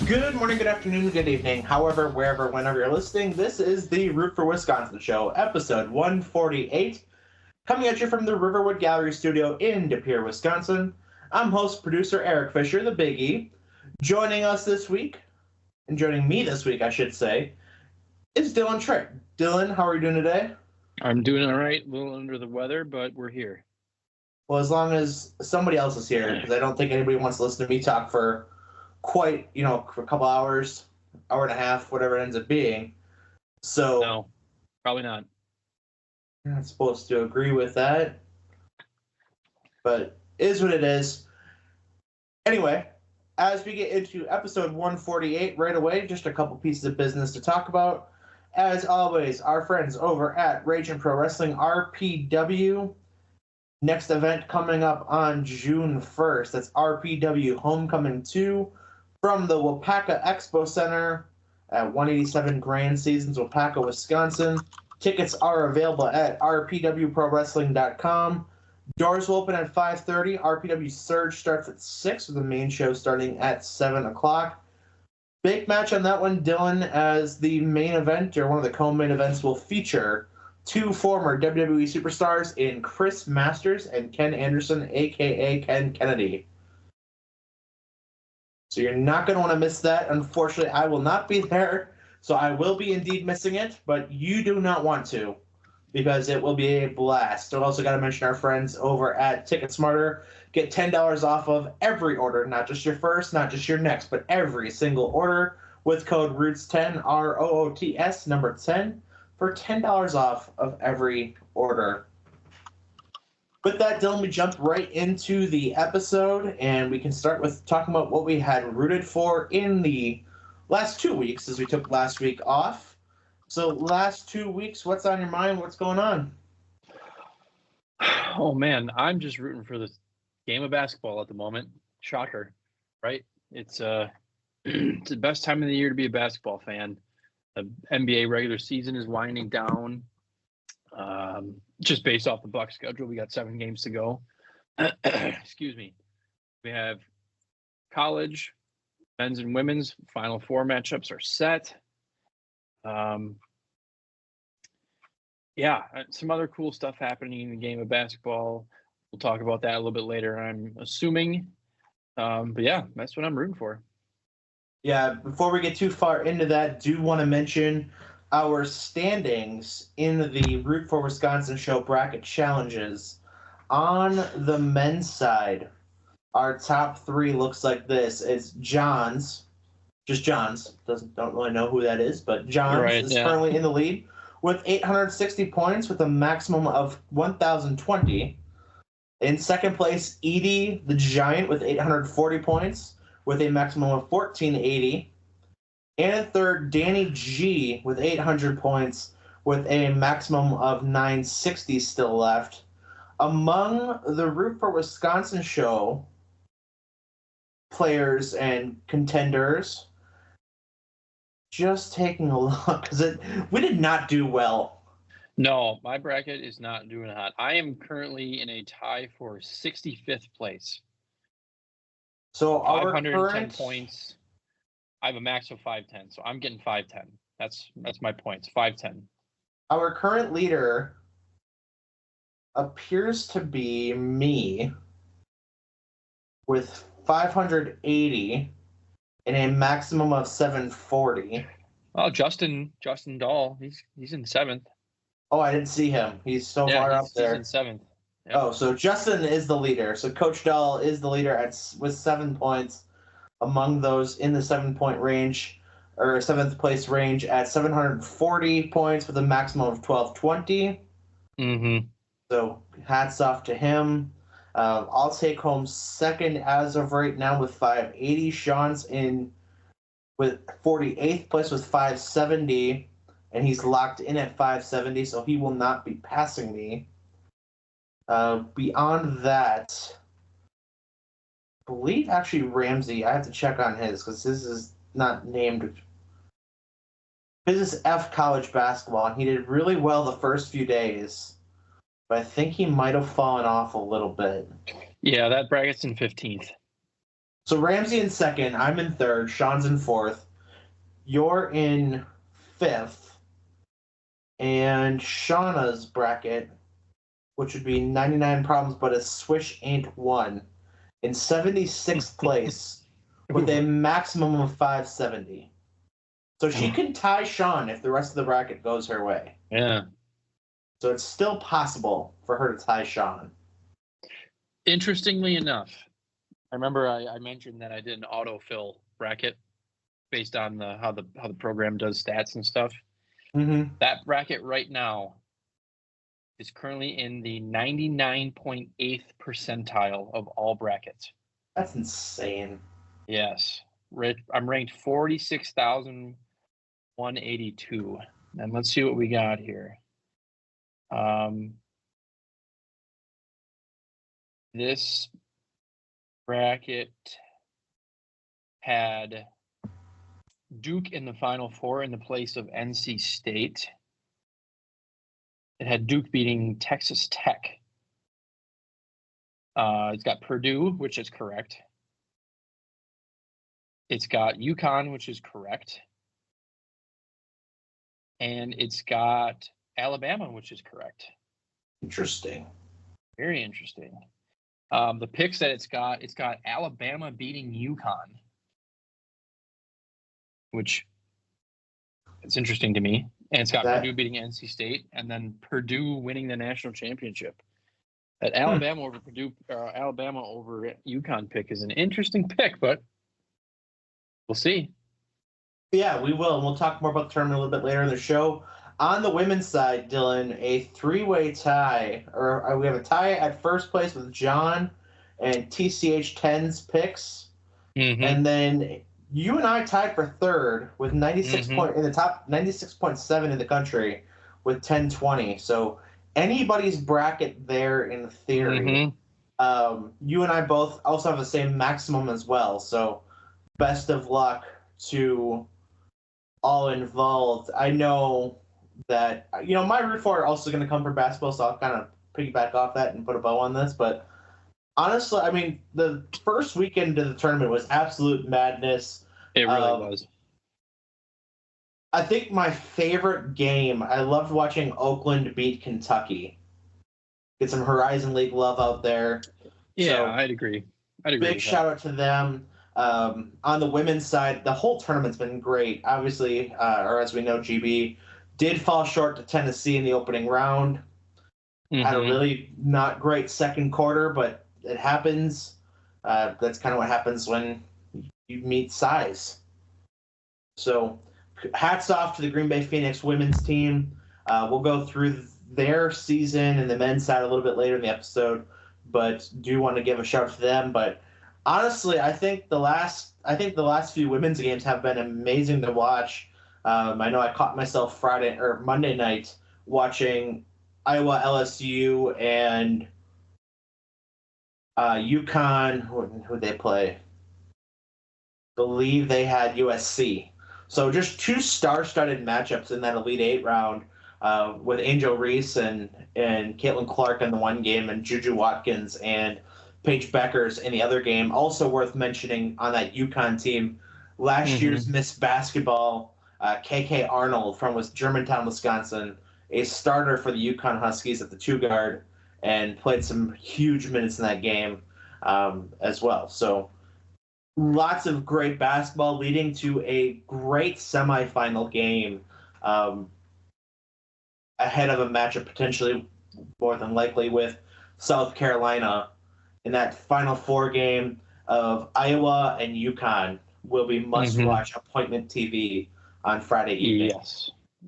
Good morning, good afternoon, good evening, however, wherever, whenever you're listening. This is the Root for Wisconsin show, episode 148, coming at you from the Riverwood Gallery Studio in De Pere, Wisconsin. I'm host, producer Eric Fisher, the Big E. Joining us this week, and joining me this week, I should say, is Dylan Trick. Dylan, how are you doing today? I'm doing all right, a little under the weather, but we're here. Well, as long as somebody else is here, because I don't think anybody wants to listen to me talk for quite, for a couple hours, hour and a half, whatever it ends up being. So no, probably not. You're not supposed to agree with that, but it is what it is. Anyway, as we get into episode 148 right away, just a couple pieces of business to talk about. As always, our friends over at Raging Pro Wrestling RPW. Next event coming up on June 1st. That's RPW Homecoming 2 from the Wapaka Expo Center at 187 Grand Seasons, Wapaka, Wisconsin. Tickets are available at rpwprowrestling.com. Doors will open at 5:30. RPW Surge starts at 6, with the main show starting at 7 o'clock. Big match on that one, Dylan, as the main event, or one of the co-main events, will feature two former WWE superstars in Chris Masters and Ken Anderson, a.k.a. Ken Kennedy. So you're not going to want to miss that. Unfortunately, I will not be there, so I will be indeed missing it, but you do not want to, because it will be a blast. I also got to mention our friends over at Ticket Smarter. Get $10 off of every order, not just your first, not just your next, but every single order with code ROOTS10, ROOTS, number 10, for $10 off of every order. With that, Dylan, we jump right into the episode, and we can start with talking about what we had rooted for in the last 2 weeks, as we took last week off. So last 2 weeks, what's on your mind? What's going on? Oh, man, I'm just rooting for the game of basketball at the moment. Shocker, right? It's it's the best time of the year to be a basketball fan. The NBA regular season is winding down. Just based off the Bucks schedule, we got 7 games to go. Excuse me. We have college, men's and women's Final Four matchups are set. Some other cool stuff happening in the game of basketball. We'll talk about that a little bit later, I'm assuming. But yeah, that's what I'm rooting for. Yeah, before we get too far into that, do want to mention our standings in the Root for Wisconsin show bracket challenges. On the men's side, our top 3 looks like this. It's John's, just John's. Don't really know who that is, but John's is currently in the lead with 860 points with a maximum of 1,020. In second place, Edie the Giant with 840 points with a maximum of 1,480. And in third, Danny G with 800 points with a maximum of 960 still left. Among the Root for Wisconsin show players and contenders, just taking a look, because we did not do well. No, my bracket is not doing hot. I am currently in a tie for 65th place. So 510 points. I have a max of 510, so I'm getting 510. That's my points, 510. Our current leader appears to be me with 580 and a maximum of 740. Oh, Justin Dahl, he's in 7th. Oh, I didn't see him. He's so far up there. He's in 7th. Yep. Oh, so Justin is the leader. So Coach Dahl is the leader with 7 points. Among those in the 7-point range, or 7th place range, at 740 points with a maximum of 1,220. Mm-hmm. So hats off to him. I'll take home second as of right now with 580. Sean's in with 48th place with 570, and he's locked in at 570, so he will not be passing me. Beyond that, I believe actually Ramsey, I have to check on his because his is not named. His is F college basketball, and he did really well the first few days, but I think he might have fallen off a little bit. Yeah, that bracket's in 15th. So Ramsey in second, I'm in third, Sean's in fourth, you're in fifth, and Shauna's bracket, which would be 99 problems, but a swish ain't one, in 76th place with a maximum of 570. So she can tie Sean if the rest of the bracket goes her way. Yeah. So it's still possible for her to tie Sean. Interestingly enough, I remember I mentioned that I did an autofill bracket based on how the program does stats and stuff. Mm-hmm. That bracket right now is currently in the 99.8th percentile of all brackets. That's insane. Yes. I'm ranked 46,182. And let's see what we got here. This bracket had Duke in the Final Four in the place of NC State. It had Duke beating Texas Tech. It's got Purdue, which is correct. It's got UConn, which is correct. And it's got Alabama, which is correct. Interesting. Very interesting. The picks that it's got Alabama beating UConn, which is interesting to me. And it's got Purdue beating NC State, and then Purdue winning the national championship. That Alabama over Purdue, Alabama over UConn pick is an interesting pick, but we'll see. Yeah, we will. And we'll talk more about the tournament a little bit later in the show. On the women's side, Dylan, a three-way tie, or we have a tie at first place with John and TCH 10's picks. Mm-hmm. And then you and I tied for third with 96 point in the top 96.7 in the country with 1020. So anybody's bracket there in theory. You and I both also have the same maximum as well. So best of luck to all involved. I know that, my root for are also going to come for basketball, so I'll kind of piggyback off that and put a bow on this. But honestly, I mean, the first weekend of the tournament was absolute madness. It really was. I think my favorite game, I loved watching Oakland beat Kentucky. Get some Horizon League love out there. Yeah, so, I'd agree. Big shout out to them. On the women's side, the whole tournament's been great. Obviously, or as we know, GB did fall short to Tennessee in the opening round. Had a really not great second quarter, but it happens. That's kind of what happens when you meet size. So hats off to the Green Bay Phoenix women's team. We'll go through their season and the men's side a little bit later in the episode, but do want to give a shout out to them. But honestly, I think the last few women's games have been amazing to watch. I know I caught myself Monday night watching Iowa, LSU, and UConn. Who'd they play? Believe they had USC. So just two star-studded matchups in that Elite Eight round, with Angel Reese and Caitlin Clark in the one game, and Juju Watkins and Paige Beckers in the other game. Also worth mentioning on that UConn team, last year's Miss Basketball, KK Arnold from Germantown, Wisconsin, a starter for the UConn Huskies at the two guard, and played some huge minutes in that game as well. So lots of great basketball leading to a great semifinal game ahead of a matchup potentially more than likely with South Carolina. In that Final Four game of Iowa and UConn will be must-watch appointment TV on Friday evening.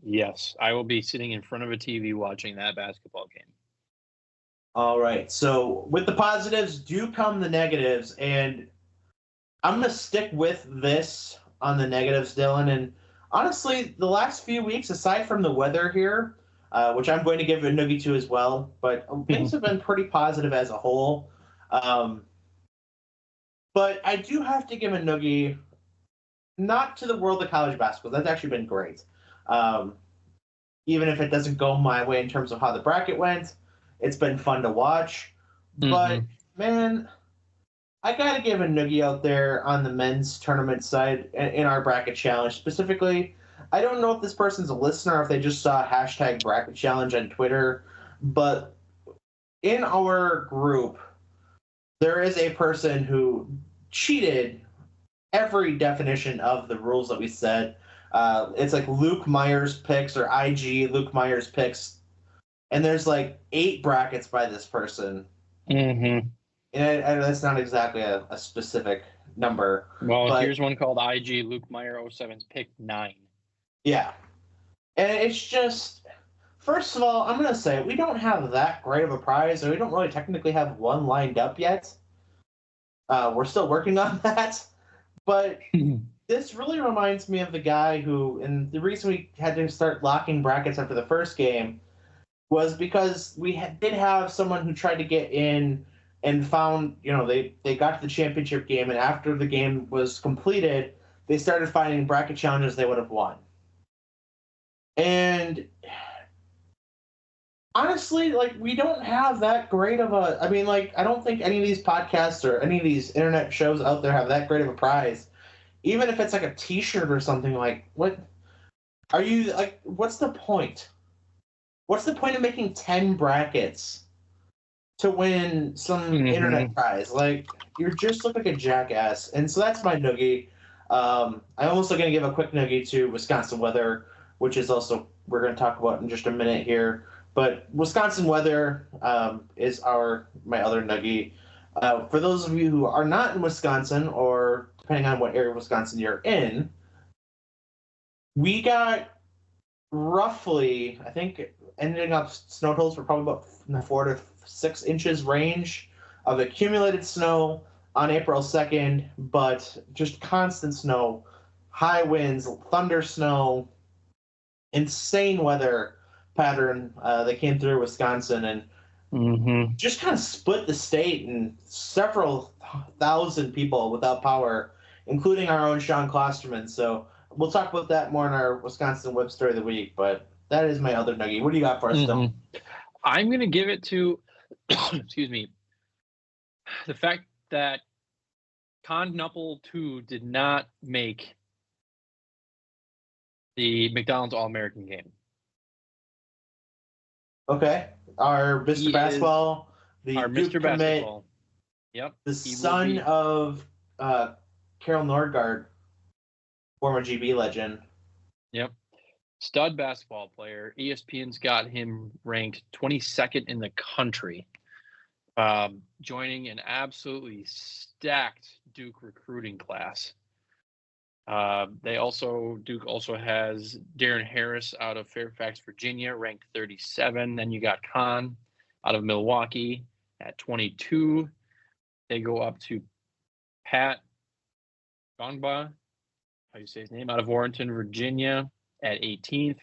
Yes. I will be sitting in front of a TV watching that basketball game. All right. So with the positives do come the negatives, and I'm going to stick with this on the negatives, Dylan. And honestly, the last few weeks, aside from the weather here, which I'm going to give a noogie to as well, but things have been pretty positive as a whole. But I do have to give a noogie, not to the world of college basketball. That's actually been great. Even if it doesn't go my way in terms of how the bracket went, it's been fun to watch. But, man, I gotta give a noogie out there on the men's tournament side in our bracket challenge. Specifically, I don't know if this person's a listener or if they just saw hashtag bracket challenge on Twitter, but in our group, there is a person who cheated every definition of the rules that we said. It's like Luke Myers picks or IG Luke Myers picks, and there's like 8 brackets by this person. Mm-hmm. And that's not exactly a specific number. Well, but here's one called IG Luke Meyer 07's pick 9. Yeah. And it's just, first of all, I'm going to say we don't have that great of a prize, or we don't really technically have one lined up yet. We're still working on that. But this really reminds me of the guy who, and the reason we had to start locking brackets after the first game was because we did have someone who tried to get in and found, they got to the championship game, and after the game was completed, they started finding bracket challenges they would have won. And honestly, we don't have that great of a, I don't think any of these podcasts or any of these internet shows out there have that great of a prize. Even if it's like a t-shirt or something, what are you, what's the point? What's the point of making 10 brackets to win some internet prize? You just look like a jackass. And so that's my noogie. I'm also going to give a quick noogie to Wisconsin weather, which is also we're going to talk about in just a minute here. But Wisconsin weather is my other noogie. For those of you who are not in Wisconsin, or depending on what area of Wisconsin you're in, we got roughly, I think, ending up snow totals were probably about in the 4 to 6 inches range of accumulated snow on April 2nd, but just constant snow, high winds, thunder snow, insane weather pattern that came through Wisconsin, and just kind of split the state, and several thousand people without power, including our own Sean Klosterman. So we'll talk about that more in our Wisconsin Web Story of the Week, but that is my other nugget. What do you got for us, Phil? I'm going to give it to, excuse me, the fact that Knuppel 2 did not make the McDonald's All-American game. Okay. Our Mr. Basketball, our Duke Mr. Basketball. Yep. The son of Carol Nordgaard, former GB legend. Yep. Stud basketball player. ESPN's got him ranked 22nd in the country, joining an absolutely stacked Duke recruiting class. Duke also has Darren Harris out of Fairfax, Virginia, ranked 37. Then you got Khan out of Milwaukee at 22. They go up to Pat Gongba, how you say his name, out of Warrenton, Virginia, at 18th.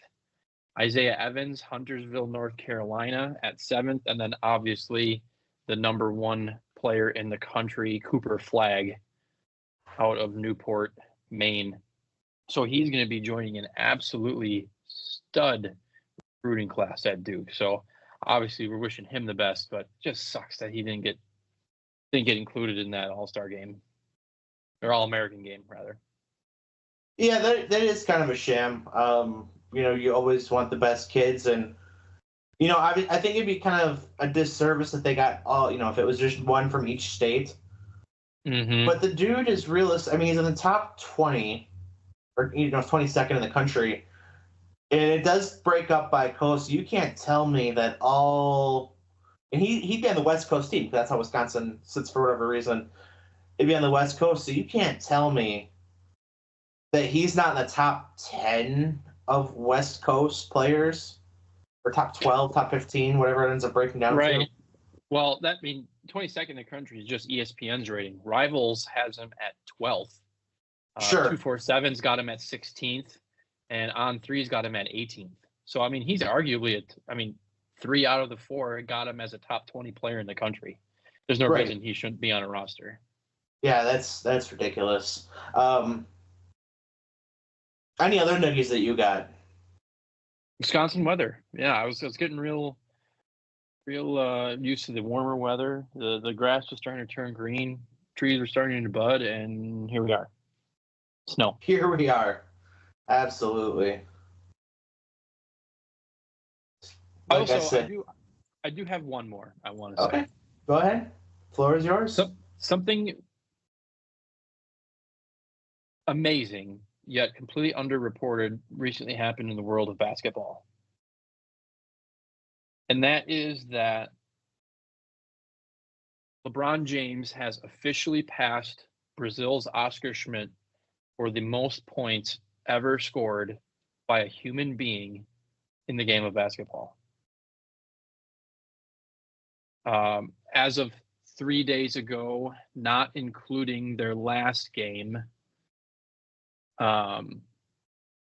Isaiah Evans, Huntersville, North Carolina, at 7th. And then obviously the number 1 player in the country, Cooper Flagg, out of Newport, Maine. So he's going to be joining an absolutely stud recruiting class at Duke. So obviously we're wishing him the best, but it just sucks that he didn't get included in that All-Star game, or All-American game rather. Yeah, that is kind of a sham. You always want the best kids, and I think it'd be kind of a disservice if they got all, if it was just one from each state. But the dude is realistic. He's in the top 20, or 22nd in the country, and it does break up by coast. You can't tell me that all, and he'd be on the West Coast team, because that's how Wisconsin sits for whatever reason. It'd be on the West Coast, so you can't tell me that he's not in the top 10 of West Coast players, or top 12, top 15, whatever it ends up breaking down to. Right. Well, 22nd in the country is just ESPN's rating. Rivals has him at 12th. Sure. 247's got him at 16th, and On3's got him at 18th. So, he's arguably 3 out of the 4 got him as a top 20 player in the country. There's no reason he shouldn't be on a roster. Yeah, that's ridiculous. Any other nuggies that you got? Wisconsin weather. Yeah, I was getting real used to the warmer weather. The grass was starting to turn green. trees were starting to bud, and here we are. Snow. Here we are. Absolutely. Like I said. I do have one more I want to Okay. say. Go ahead. Floor is yours. Something amazing, yet completely underreported, recently happened in the world of basketball. And that is that LeBron James has officially passed Brazil's Oscar Schmidt for the most points ever scored by a human being in the game of basketball. As of 3 days ago, not including their last game,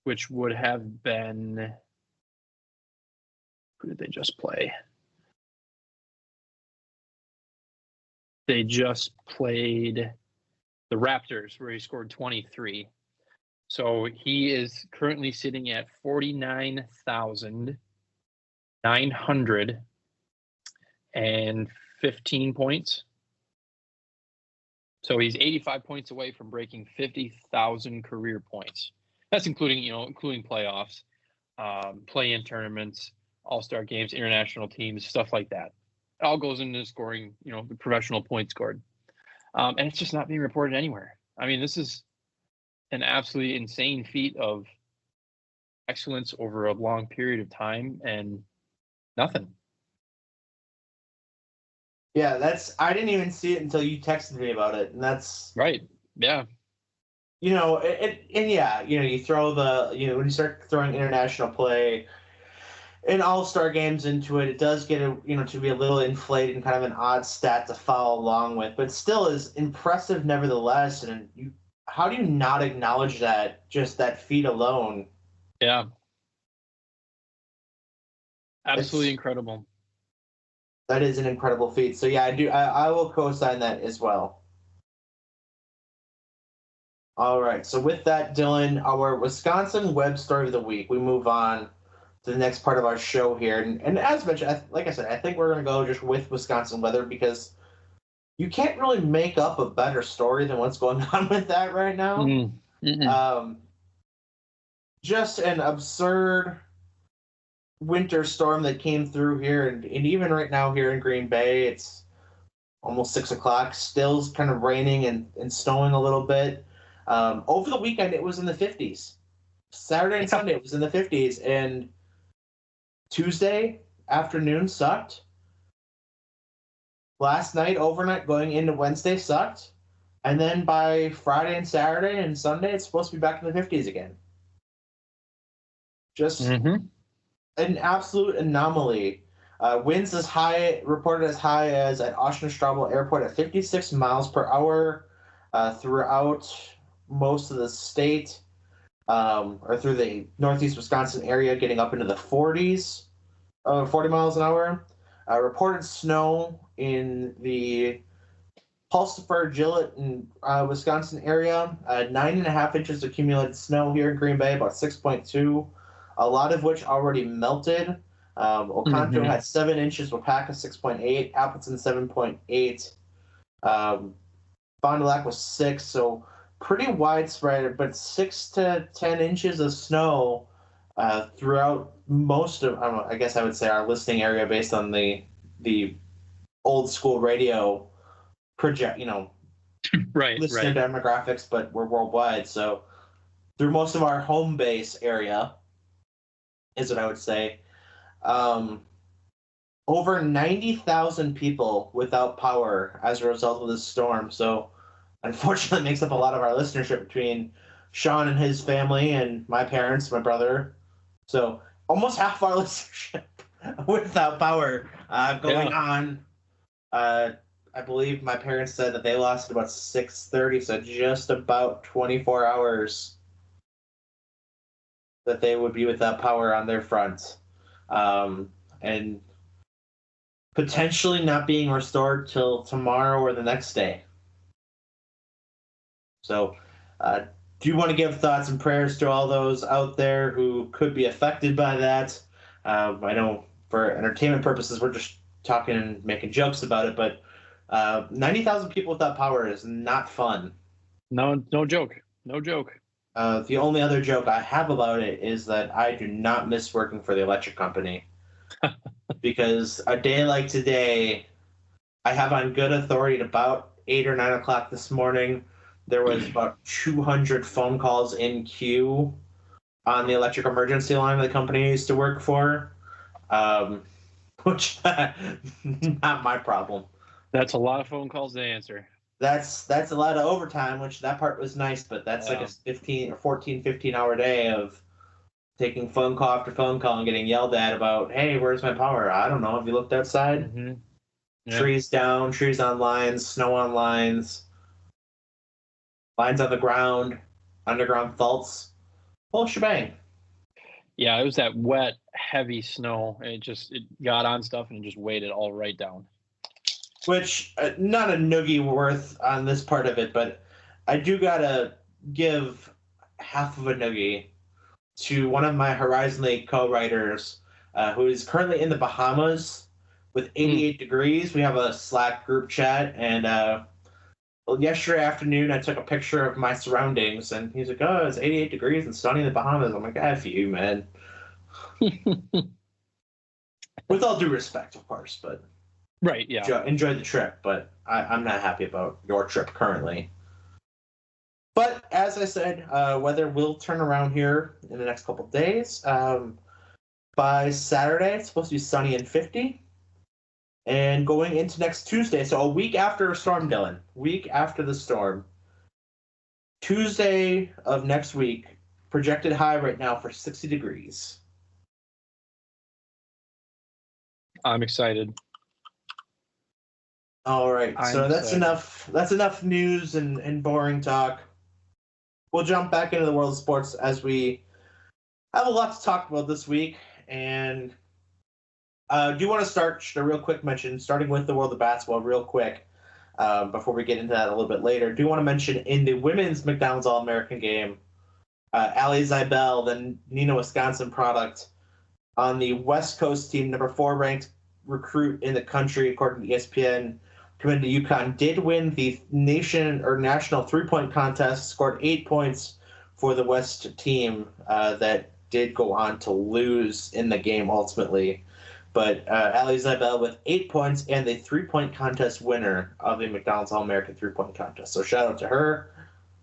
which would have been, who did they just play? They just played the Raptors, where he scored 23. So he is currently sitting at 49,915 points. So he's 85 points away from breaking 50,000 career points. That's including playoffs, play-in tournaments, all-star games, international teams, stuff like that. It all goes into scoring, the professional points scored. And it's just not being reported anywhere. I mean, this is an absolutely insane feat of excellence over a long period of time, and nothing. Yeah, I didn't even see it until you texted me about it, and that's right. Yeah. You throw when you start throwing international play and all-star games into it, it does get to be a little inflated and kind of an odd stat to follow along with, but still is impressive nevertheless. And how do you not acknowledge that, just that feat alone? Yeah. Absolutely incredible. That is an incredible feat. So yeah, I will co-sign that as well. All right. So with that, Dylan, our Wisconsin web story of the week, we move on to the next part of our show here. And as mentioned, like I said, I think we're going to go just with Wisconsin weather, because you can't really make up a better story than what's going on with that right now. Mm-hmm. Just an absurd winter storm that came through here, and even right now here in Green Bay, it's almost 6 o'clock, still kind of raining and snowing a little bit. Over the weekend, it was in the 50s. Saturday and Sunday, it was in the 50s, and Tuesday afternoon sucked. Last night, overnight, going into Wednesday sucked. And then by Friday and Saturday and Sunday, it's supposed to be back in the 50s again. Just an absolute anomaly. Winds reported as high as at Austin-Straubel Airport at 56 miles per hour throughout most of the state, or through the northeast Wisconsin area, getting up into the 40s, 40 miles an hour. Reported snow in the Pulsifer, Gillette, and Wisconsin area. 9.5 inches of accumulated snow here in Green Bay, about 6.2, a lot of which already melted. Oconto had 7 inches, Wapaka 6.8, Appleton 7.8, Fond du Lac was 6, so pretty widespread, but 6 to 10 inches of snow throughout most of, I guess I would say, our listening area based on the old school radio project, right, listener demographics, but we're worldwide. So through most of our home base area is what I would say. Over 90,000 people without power as a result of this storm. So unfortunately, it makes up a lot of our listenership between Sean and his family and my parents, my brother. So almost half our listenership without power going on. I believe my parents said that they lost about 6:30, so just about 24 hours that they would be without power on their front. And potentially not being restored till tomorrow or the next day. So do you want to give thoughts and prayers to all those out there who could be affected by that? I know for entertainment purposes, we're just talking and making jokes about it, but 90,000 people without power is not fun. No joke. No joke. The only other joke I have about it is that I do not miss working for the electric company. Because a day like today, I have on good authority at about 8 or 9 o'clock this morning, there was about 200 phone calls in queue on the electric emergency line the company I used to work for, which not my problem. That's a lot of phone calls to answer. That's a lot of overtime, which that part was nice, but that's like a 15 or 14, 15-hour day of taking phone call after phone call and getting yelled at about, hey, where's my power? I don't know. Have you looked outside? Mm-hmm. Yeah. Trees down, trees on lines, snow on lines, lines on the ground, underground faults, whole shebang. Yeah, it was that wet, heavy snow. And it got on stuff and it just weighed it all right down. Which, not a noogie worth on this part of it, but I do gotta give half of a noogie to one of my Horizon League co-writers, who is currently in the Bahamas with 88 degrees. We have a Slack group chat, and yesterday afternoon I took a picture of my surroundings, and he's like, "Oh, it's 88 degrees and sunny in the Bahamas." I'm like, "F you, man." With all due respect, of course, but right, yeah. Enjoy the trip, but I'm not happy about your trip currently. But as I said, weather will turn around here in the next couple of days. By Saturday, it's supposed to be sunny and 50. And going into next Tuesday, so a week after a storm, Dylan, week after the storm, Tuesday of next week, projected high right now for 60 degrees. I'm excited. All right, so that's enough. That's enough news and boring talk. We'll jump back into the world of sports as we have a lot to talk about this week. And do you want to start just a real quick mention, starting with the world of basketball real quick, before we get into that a little bit later? Do you want to mention in the women's McDonald's All-American game, Allie Zybel, the Neenah, Wisconsin product, on the West Coast team, number 4 ranked recruit in the country, according to ESPN, committed to UConn, did win the national three-point contest, scored 8 points for the West team that did go on to lose in the game ultimately. But Allie Zybel with 8 points and the three-point contest winner of the McDonald's All-American three-point contest. So shout out to her.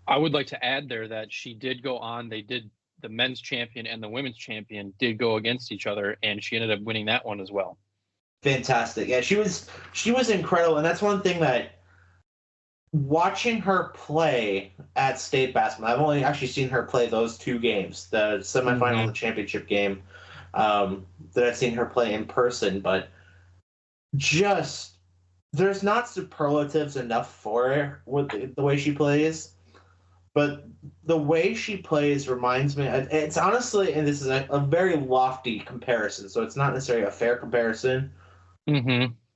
I would like to add there that she did go on. The men's champion and the women's champion did go against each other, and she ended up winning that one as well. Fantastic. Yeah, she was incredible, and that's one thing that watching her play at state basketball, I've only actually seen her play those 2 games, the semifinal and the championship game, that I've seen her play in person, but just there's not superlatives enough for her with the way she plays, but the way she plays reminds me, it's honestly, and this is a very lofty comparison, so it's not necessarily a fair comparison,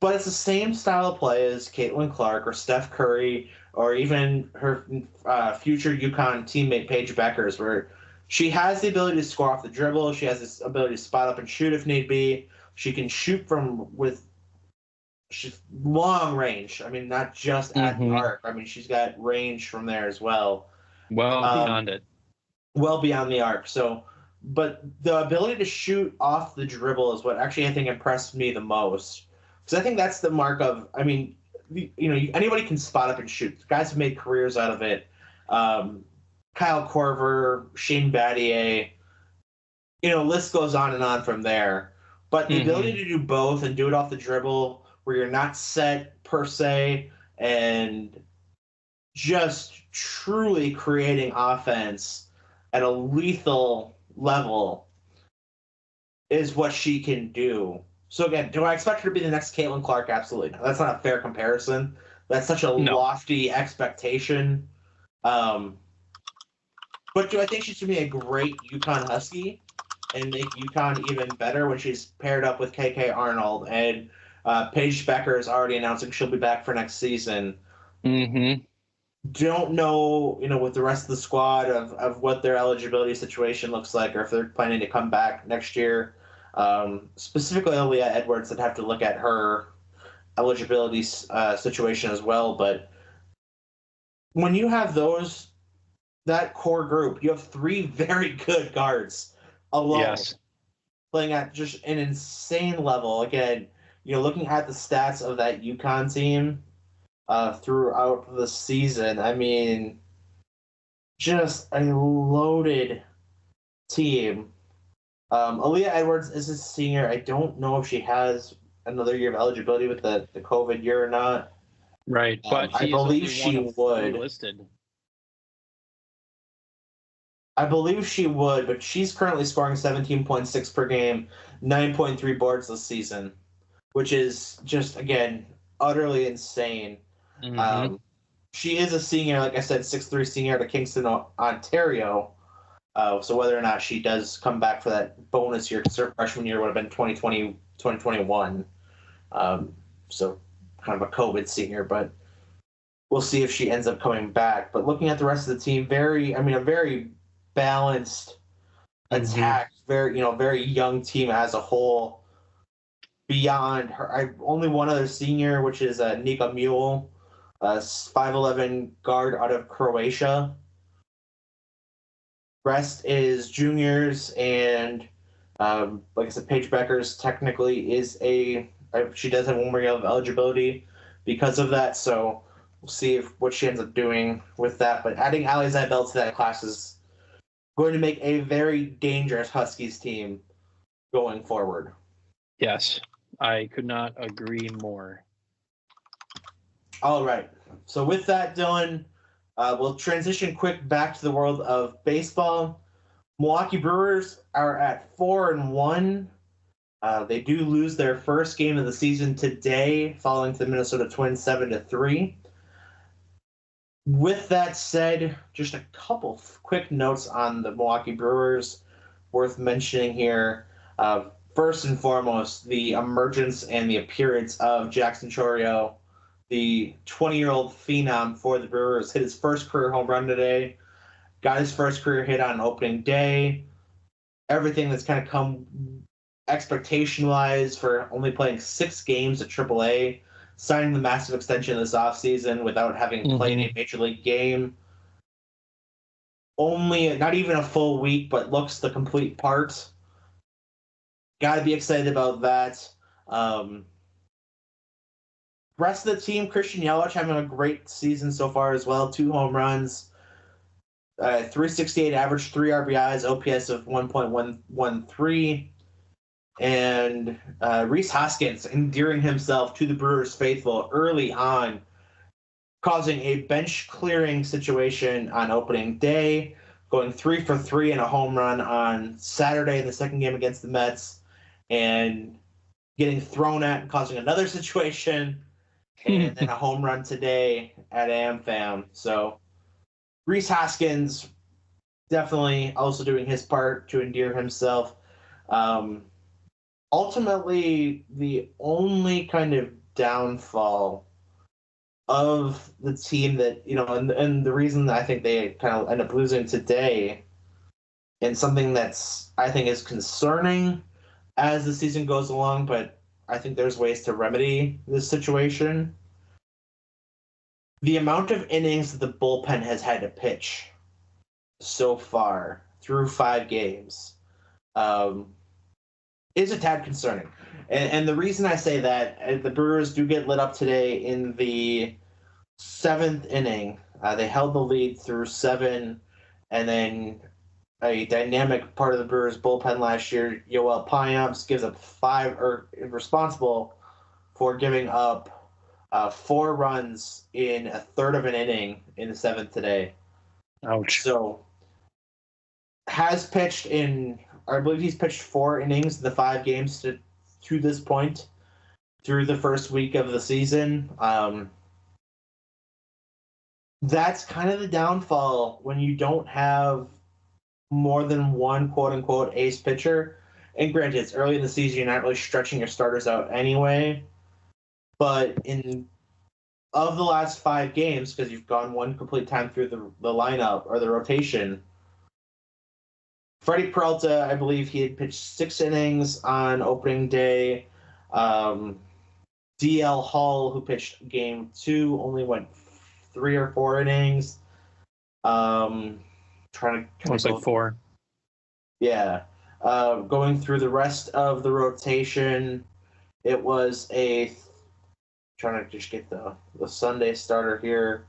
but it's the same style of play as Caitlin Clark or Steph Curry or even her future UConn teammate Paige Beckers, where she has the ability to score off the dribble. She has this ability to spot up and shoot if need be. She can shoot with long range. I mean, not just at the arc. I mean, she's got range from there as well. Well beyond it. Well beyond the arc. So, but the ability to shoot off the dribble is what actually I think impressed me the most. Because I think that's the mark of, I mean, anybody can spot up and shoot. Guys have made careers out of it. Kyle Korver, Shane Battier, list goes on and on from there. But the ability to do both and do it off the dribble where you're not set per se and just truly creating offense at a lethal level is what she can do. So again, do I expect her to be the next Caitlin Clark? Absolutely not. That's not a fair comparison. That's such a lofty expectation. But do I think she's going to be a great UConn Husky and make UConn even better when she's paired up with KK Arnold? And Paige Becker is already announcing she'll be back for next season. Don't know, with the rest of the squad of what their eligibility situation looks like or if they're planning to come back next year. Specifically, Leah Edwards, I'd have to look at her eligibility situation as well. But when you have that core group, you have three very good guards alone. Yes. Playing at just an insane level. Again, looking at the stats of that UConn team throughout the season, I mean, just a loaded team. Aaliyah Edwards is a senior. I don't know if she has another year of eligibility with the COVID year or not. Right, but I believe she would. Listed. I believe she would, but she's currently scoring 17.6 per game, 9.3 boards this season, which is just, again, utterly insane. Mm-hmm. She is a senior, like I said, 6'3" senior out of Kingston, Ontario. So whether or not she does come back for that bonus year, because her freshman year would have been 2020, 2021. So kind of a COVID senior, but we'll see if she ends up coming back. But looking at the rest of the team, a very balanced attack, very young team as a whole. Beyond her, only one other senior, which is Nika Mule, a 5'11" guard out of Croatia. Rest is juniors, and like I said, Paige Beckers technically is she does have one more year of eligibility because of that, so we'll see what she ends up doing with that. But adding Ali Zybel to that class is going to make a very dangerous Huskies team going forward. Yes, I could not agree more. All right. So with that, Dylan, we'll transition quick back to the world of baseball. Milwaukee Brewers are at 4-1. They do lose their first game of the season today, falling to the Minnesota Twins 7-3. With that said, just a couple quick notes on the Milwaukee Brewers worth mentioning here. First and foremost, the emergence and the appearance of Jackson Chourio, the 20-year-old phenom for the Brewers, hit his first career home run today, got his first career hit on opening day. Everything that's kind of come expectation-wise for only playing 6 games at AAA, signing the massive extension this offseason without having played a major league game. Only, not even a full week, but looks the complete part. Got to be excited about that. Rest of the team, Christian Yelich having a great season so far as well. 2 home runs, 368 average, 3 RBIs, OPS of 1.113. And Rhys Hoskins endearing himself to the Brewers faithful early on, causing a bench-clearing situation on opening day, going 3 for 3 and a home run on Saturday in the second game against the Mets, and getting thrown at and causing another situation, and then a home run today at AmFam. So Rhys Hoskins definitely also doing his part to endear himself. Ultimately, the only kind of downfall of the team that, and the reason that I think they kind of end up losing today, and something that's, I think, is concerning as the season goes along, but I think there's ways to remedy this situation. The amount of innings that the bullpen has had to pitch so far through 5 games is a tad concerning. And the reason I say that, the Brewers do get lit up today in the 7th inning. They held the lead through 7, and then a dynamic part of the Brewers bullpen last year, Yoel Payamps, gives up 5, or responsible for giving up 4 runs in a third of an inning in the 7th today. Ouch. So has pitched I believe he's pitched 4 innings in the 5 games to this point through the first week of the season. That's kind of the downfall when you don't have more than one quote-unquote ace pitcher. And granted, it's early in the season, you're not really stretching your starters out anyway. But of the last 5 games, because you've gone one complete time through the lineup or the rotation, Freddie Peralta, I believe he had pitched 6 innings on opening day. DL Hall, who pitched game 2, only went 3 or 4 innings. Trying to Looks like 4. Yeah. Going through the rest of the rotation, it was trying to just get the Sunday starter here.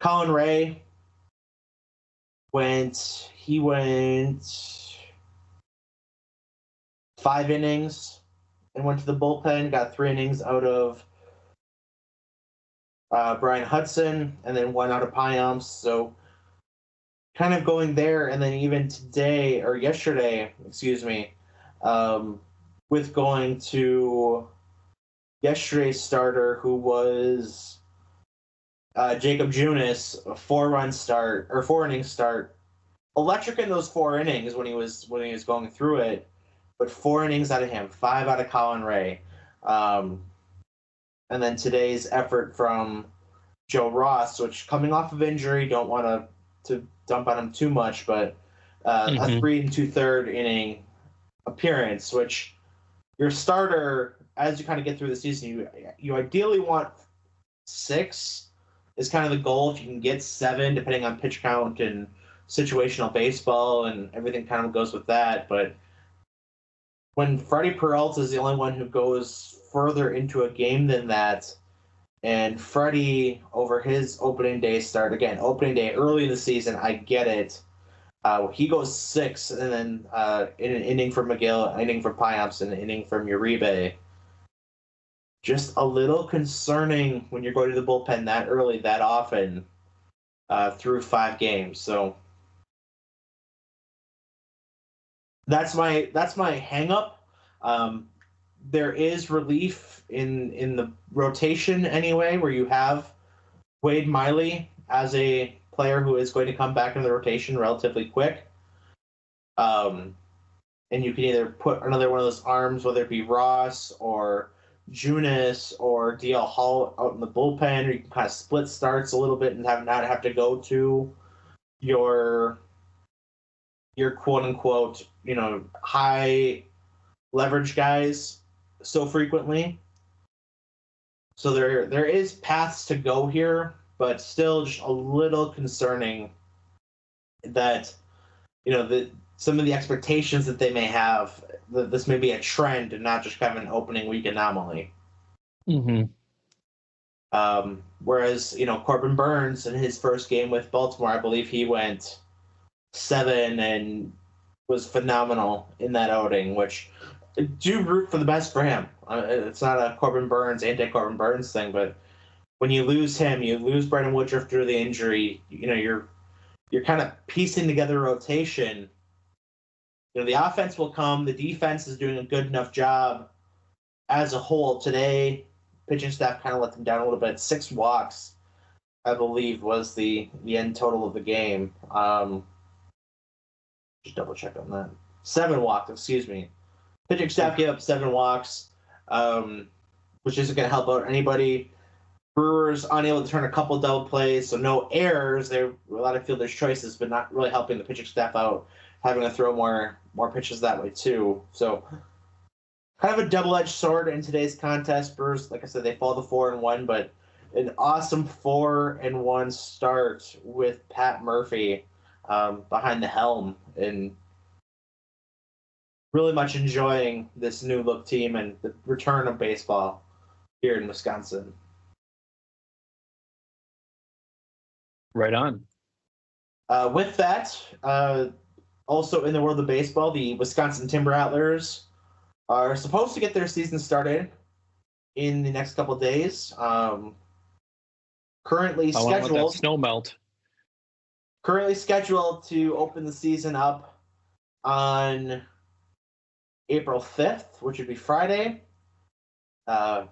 Colin Ray went 5 innings and went to the bullpen, got 3 innings out of Brian Hudson, and then 1 out of Piamps. So kind of going there, and then even yesterday, with going to yesterday's starter, who was Jacob Junis, a 4-inning start. Electric in those 4 innings when he was going through it, but 4 innings out of him, 5 out of Colin Ray. And then today's effort from Joe Ross, which coming off of injury, don't want to dump on him too much, but a 3 2/3 inning appearance, which your starter, as you kind of get through the season, you ideally want 6 is kind of the goal. If you can get 7, depending on pitch count and situational baseball and everything kind of goes with that. But when Freddie Peralta is the only one who goes further into a game than that, and Freddie, over his opening day start, again, opening day early in the season, I get it. He goes 6, and then in an inning from McGill, an inning from Piamps, and an inning from Uribe. Just a little concerning when you're going to the bullpen that early, that often, through 5 games. So that's my hang-up. There is relief in the rotation anyway, where you have Wade Miley as a player who is going to come back into the rotation relatively quick. And you can either put another one of those arms, whether it be Ross or Junis or DL Hall, out in the bullpen, or you can kind of split starts a little bit and not have to go to your quote unquote, high leverage guys so frequently. So there is paths to go here, but still just a little concerning that some of the expectations that they may have, that this may be a trend and not just kind of an opening week anomaly. Whereas, Corbin Burns in his first game with Baltimore, I believe he went 7 and was phenomenal in that outing, which I do root for the best for him. It's not a anti-Corbin Burns thing, but when you lose him, you lose Brandon Woodruff through the injury, you're kind of piecing together a rotation. The offense will come. The defense is doing a good enough job as a whole. Today, pitching staff kind of let them down a little bit. 6 walks, I believe, was the end total of the game. Just double check on that. 7 walks, excuse me. Pitching staff gave up 7 walks, which isn't going to help out anybody. Brewers unable to turn a couple double plays, so no errors. There were a lot of fielder's choices, but not really helping the pitching staff out, having to throw more pitches that way too. So kind of a double-edged sword in today's contest. Brewers, like I said, they fall to 4-1, but an awesome 4-1 start with Pat Murphy behind the helm, and really much enjoying this new look team and the return of baseball here in Wisconsin. Right on. With that, also in the world of baseball, the Wisconsin Timber Rattlers are supposed to get their season started in the next couple of days. Currently scheduled snow melt. Currently scheduled to open the season up on April 5th, which would be Friday.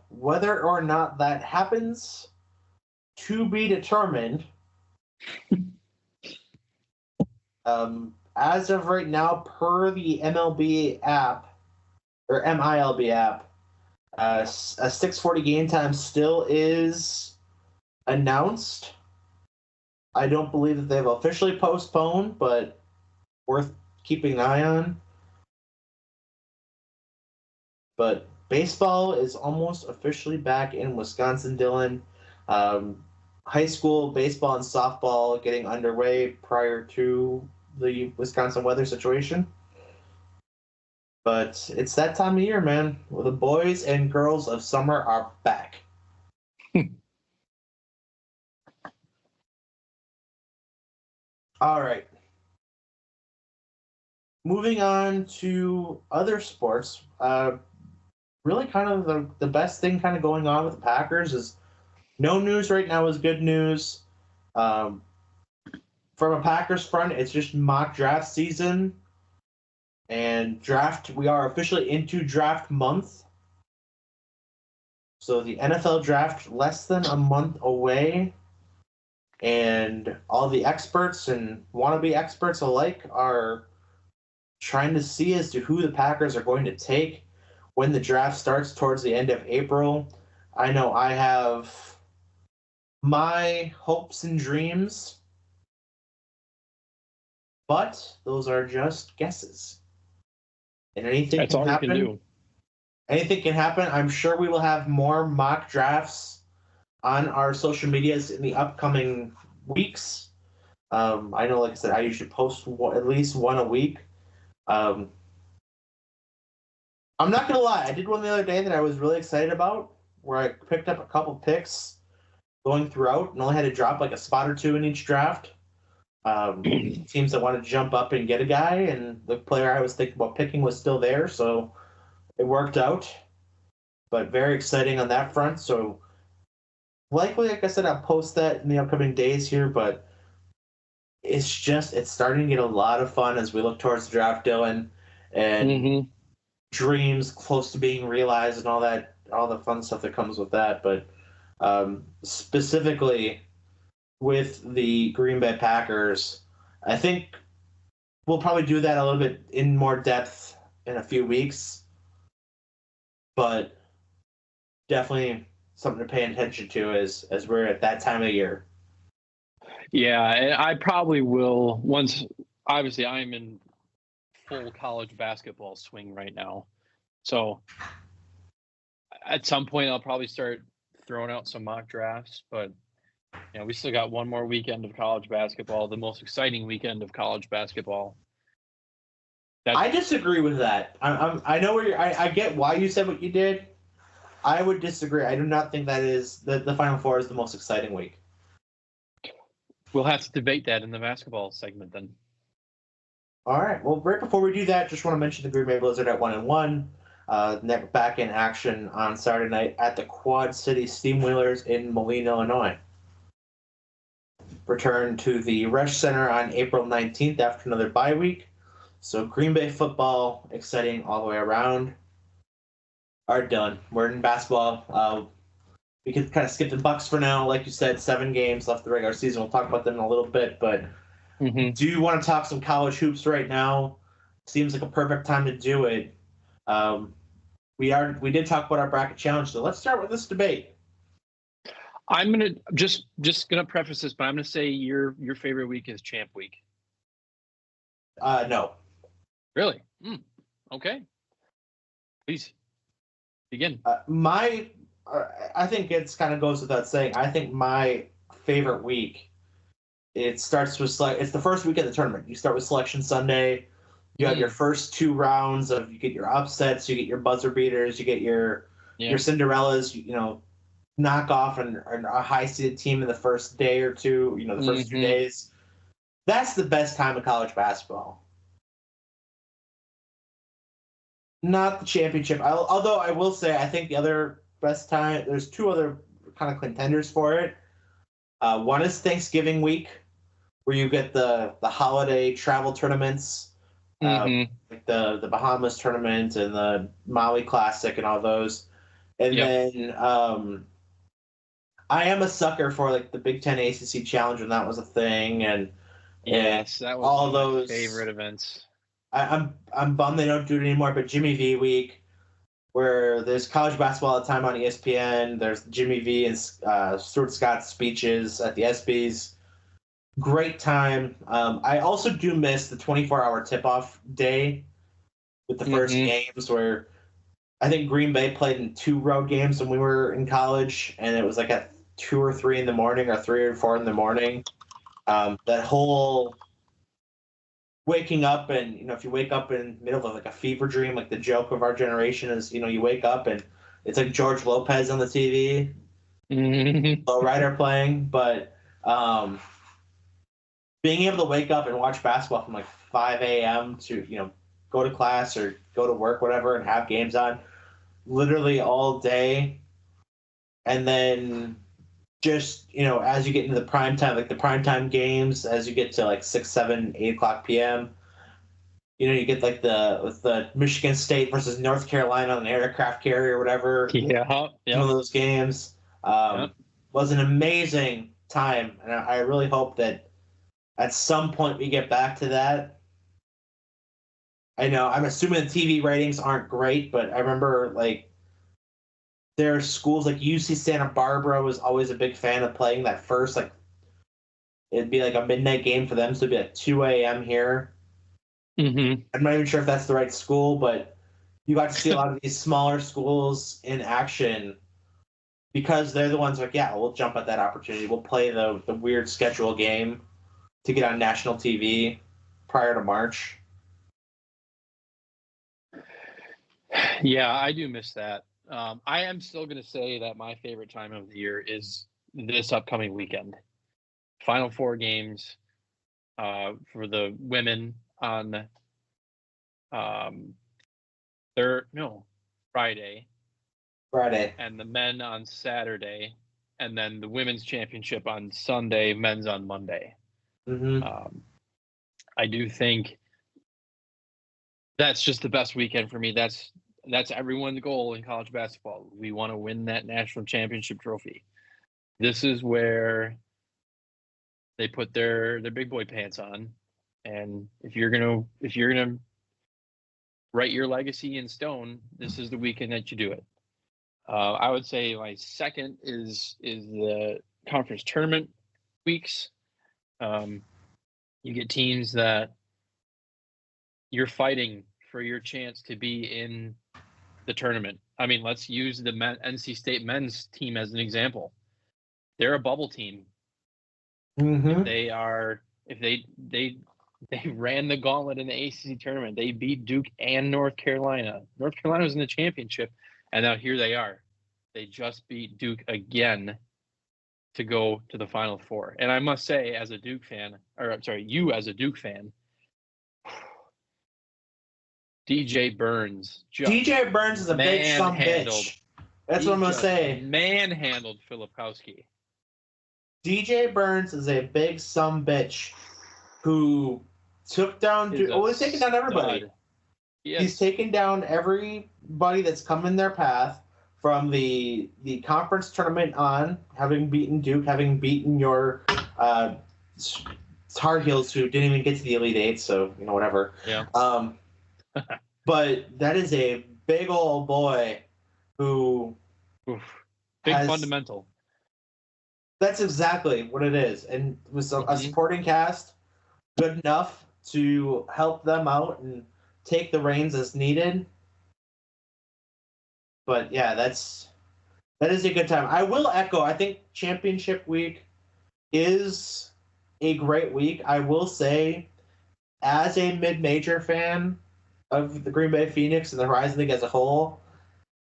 Whether or not that happens, to be determined. As of right now, per the MLB app, or MILB app, a 6:40 game time still is announced. I don't believe that they've officially postponed, but worth keeping an eye on. But baseball is almost officially back in Wisconsin, Dylan. High school baseball and softball getting underway prior to the Wisconsin weather situation. But it's that time of year, man. Well, the boys and girls of summer are back. All right. Moving on to other sports. Really kind of the best thing kind of going on with the Packers is no news right now is good news. From a Packers front, it's just mock draft season. And we are officially into draft month. So the NFL draft less than a month away. And all the experts and wannabe experts alike are trying to see as to who the Packers are going to take when the draft starts towards the end of April. I know I have my hopes and dreams, but those are just guesses. And anything That's can all happen. You can do. Anything can happen. I'm sure we will have more mock drafts on our social medias in the upcoming weeks. I know, like I said, I usually post at least one a week. I'm not going to lie. I did one the other day that I was really excited about, where I picked up a couple picks going throughout and only had to drop like a spot or two in each draft. Teams that want to jump up and get a guy, and the player I was thinking about picking was still there, so it worked out. But very exciting on that front. So likely, like I said, I'll post that in the upcoming days here, but it's starting to get a lot of fun as we look towards the draft, Dylan, and dreams close to being realized and all the fun stuff that comes with that. But specifically with the Green Bay Packers, I think we'll probably do that a little bit in more depth in a few weeks, but definitely something to pay attention to as we're at that time of year. Yeah, and I probably will once. Obviously, I'm in full college basketball swing right now, so at some point I'll probably start throwing out some mock drafts. But we still got one more weekend of college basketball, the most exciting weekend of college basketball. I disagree with that. I know where I get why you said what you did. I would disagree. I do not think that is the Final Four is the most exciting week. We'll have to debate that in the basketball segment then. All right. Well, right before we do that, just want to mention the Green Bay Blizzard at 1-1. Back in action on Saturday night at the Quad City Steamwheelers in Moline, Illinois. Return to the Resch Center on April 19th after another bye week. So Green Bay football, exciting all the way around. All right, done. We're in basketball. We could kind of skip the Bucks for now. Like you said, 7 games left the regular season. We'll talk about them in a little bit. But do you want to talk some college hoops right now? Seems like a perfect time to do it. We did talk about our bracket challenge, so let's start with this debate. I'm gonna just gonna preface this, but I'm gonna say your favorite week is Champ Week. No. Really? Okay. Please begin. I think it's kind of goes without saying. I think my favorite week, it starts with it's the first week of the tournament. You start with Selection Sunday. You have your first 2 rounds of you get your upsets, you get your buzzer beaters, you get your Cinderellas. Knock off a high seeded team in the first day or two. The first 2 days. That's the best time of college basketball. Not the championship. Although I will say, I think the other best time, there's 2 other kind of contenders for it. One is Thanksgiving week, where you get the holiday travel tournaments, like the Bahamas tournament and the Maui Classic and all those. And then I am a sucker for like the Big Ten ACC Challenge when that was a thing, and yes, that was all one of my those favorite events. I'm bummed they don't do it anymore, but Jimmy V week, where there's college basketball all the time on ESPN. There's Jimmy V and Stuart Scott's speeches at the ESPYs. Great time. I also do miss the 24-hour tip-off day with the first games where I think Green Bay played in 2 road games when we were in college, and it was like at 2 or 3 in the morning or 3 or 4 in the morning. That whole waking up and, if you wake up in the middle of like a fever dream, like the joke of our generation is, you wake up and it's like George Lopez on the TV, low rider playing, but being able to wake up and watch basketball from like 5 a.m. to, go to class or go to work, whatever, and have games on literally all day. And then just, as you get into the prime time, like the prime time games, as you get to like 6, 7, 8 o'clock p.m., you get like the Michigan State versus North Carolina on an aircraft carrier or whatever. Yeah. Some of those games was an amazing time. And I really hope that at some point we get back to that. I know, I'm assuming the TV ratings aren't great, but I remember like there are schools like UC Santa Barbara was always a big fan of playing that first, like it'd be like a midnight game for them, so it'd be like 2 a.m. here. I'm not even sure if that's the right school, but you got to see a lot of these smaller schools in action because they're the ones like, yeah, we'll jump at that opportunity. We'll play the weird schedule game to get on national TV prior to March. Yeah, I do miss that. I am still going to say that my favorite time of the year is this upcoming weekend. Final 4 games for the women on Friday. And the men on Saturday. And then the women's championship on Sunday, men's on Monday. I do think that's just the best weekend for me. That's everyone's goal in college basketball. We want to win that national championship trophy. This is where they put their big boy pants on, and if you're gonna write your legacy in stone, this is the weekend that you do it. I would say my second is the conference tournament weeks. You get teams that you're fighting for your chance to be in the tournament. I mean, let's use the NC State men's team as an example. They're a bubble team. If they ran the gauntlet in the ACC tournament. They beat Duke and North Carolina. North Carolina was in the championship, and now here they are. They just beat Duke again to go to the Final Four. And I must say, as a Duke fan, you as a Duke fan, DJ Burns is a big some bitch. That's what I'm going to say. Manhandled Filipowski. DJ Burns is a big some bitch who took down Duke. He's taken down everybody. He's taken down everybody that's come in their path from the conference tournament on, having beaten Duke, having beaten your Tar Heels who didn't even get to the Elite Eight, so, whatever. Yeah. But that is a big old boy who fundamental. That's exactly what it is. And with a supporting cast, good enough to help them out and take the reins as needed. But yeah, that is a good time. I will echo, I think championship week is a great week. I will say, as a mid-major fan of the Green Bay Phoenix and the Horizon League as a whole,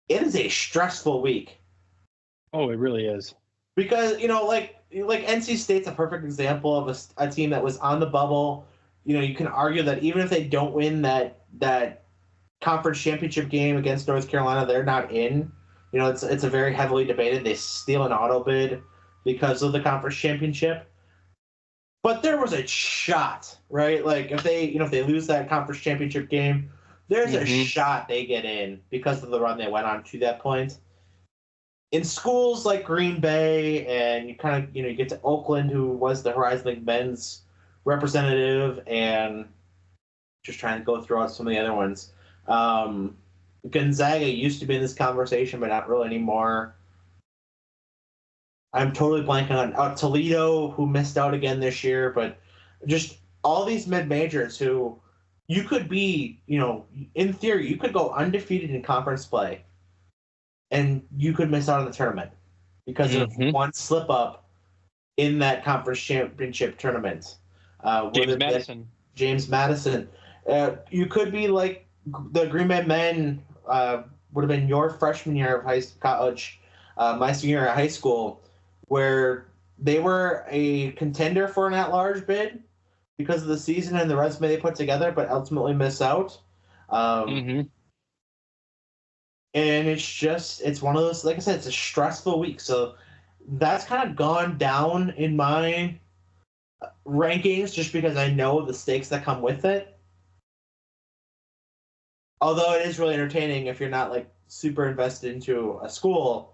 it is a stressful week. Oh, it really is. Because, like NC State's a perfect example of a team that was on the bubble. You can argue that even if they don't win that conference championship game against North Carolina, they're not in. It's a very heavily debated. They steal an auto bid because of the conference championship. But there was a shot, right? Like if they lose that conference championship game, there's a shot they get in because of the run they went on to that point. In schools like Green Bay, and you kind of you get to Oakland, who was the Horizon League men's representative, and just trying to go through some of the other ones. Gonzaga used to be in this conversation, but not really anymore. I'm totally blanking on Toledo, who missed out again this year, but just all these mid-majors who you could be, in theory, you could go undefeated in conference play, and you could miss out on the tournament because of one slip up in that conference championship tournament. James Madison. You could be like the Green Bay men would have been your freshman year of college, my senior year of high school, where they were a contender for an at-large bid because of the season and the resume they put together, but ultimately miss out. And it's one of those, like I said, it's a stressful week. So that's kind of gone down in my rankings just because I know the stakes that come with it. Although it is really entertaining if you're not like super invested into a school.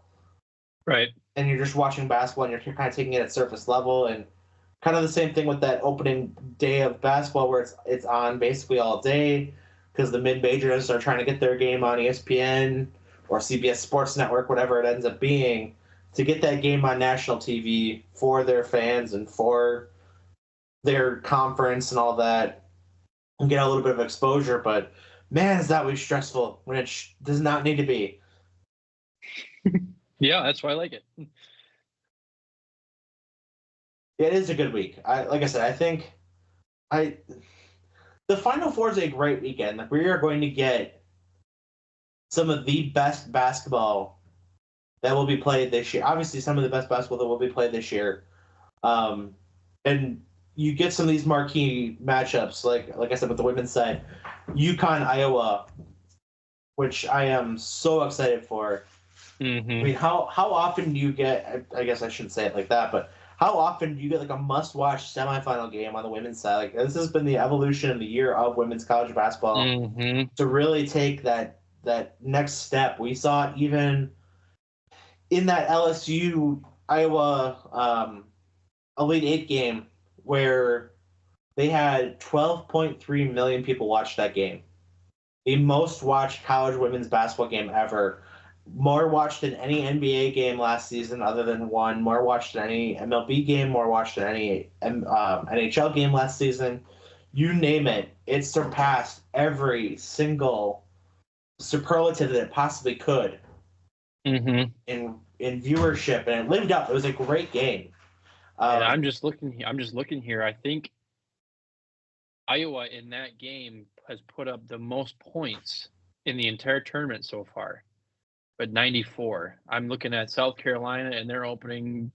Right. And you're just watching basketball and you're kind of taking it at surface level, and kind of the same thing with that opening day of basketball where it's on basically all day because the mid-majors are trying to get their game on ESPN or CBS Sports Network, whatever it ends up being, to get that game on national TV for their fans and for their conference and all that, and get a little bit of exposure. But man, is that week stressful when it does not need to be. Yeah, that's why I like it. It is a good week. Like I said, I think the Final Four is a great weekend. Like, we are going to get some of the best basketball that will be played this year. Obviously, some of the best basketball that will be played this year. And you get some of these marquee matchups, like I said, with the women's side, UConn, Iowa, which I am so excited for. I mean, how often do you get? I guess I shouldn't say it like that, but how often do you get like a must-watch semifinal game on the women's side? Like, this has been the evolution of the year of women's college basketball to really take that next step. We saw it even in that LSU Iowa Elite Eight game where they had 12.3 million people watch that game, the most watched college women's basketball game ever. More watched than any NBA game last season other than one. More watched than any MLB game. More watched than any NHL game last season. You name it. It surpassed every single superlative that it possibly could in viewership, and it lived up. It was a great game. And I'm just looking here. I think Iowa in that game has put up the most points in the entire tournament so far. But 94. I'm looking at South Carolina, and their opening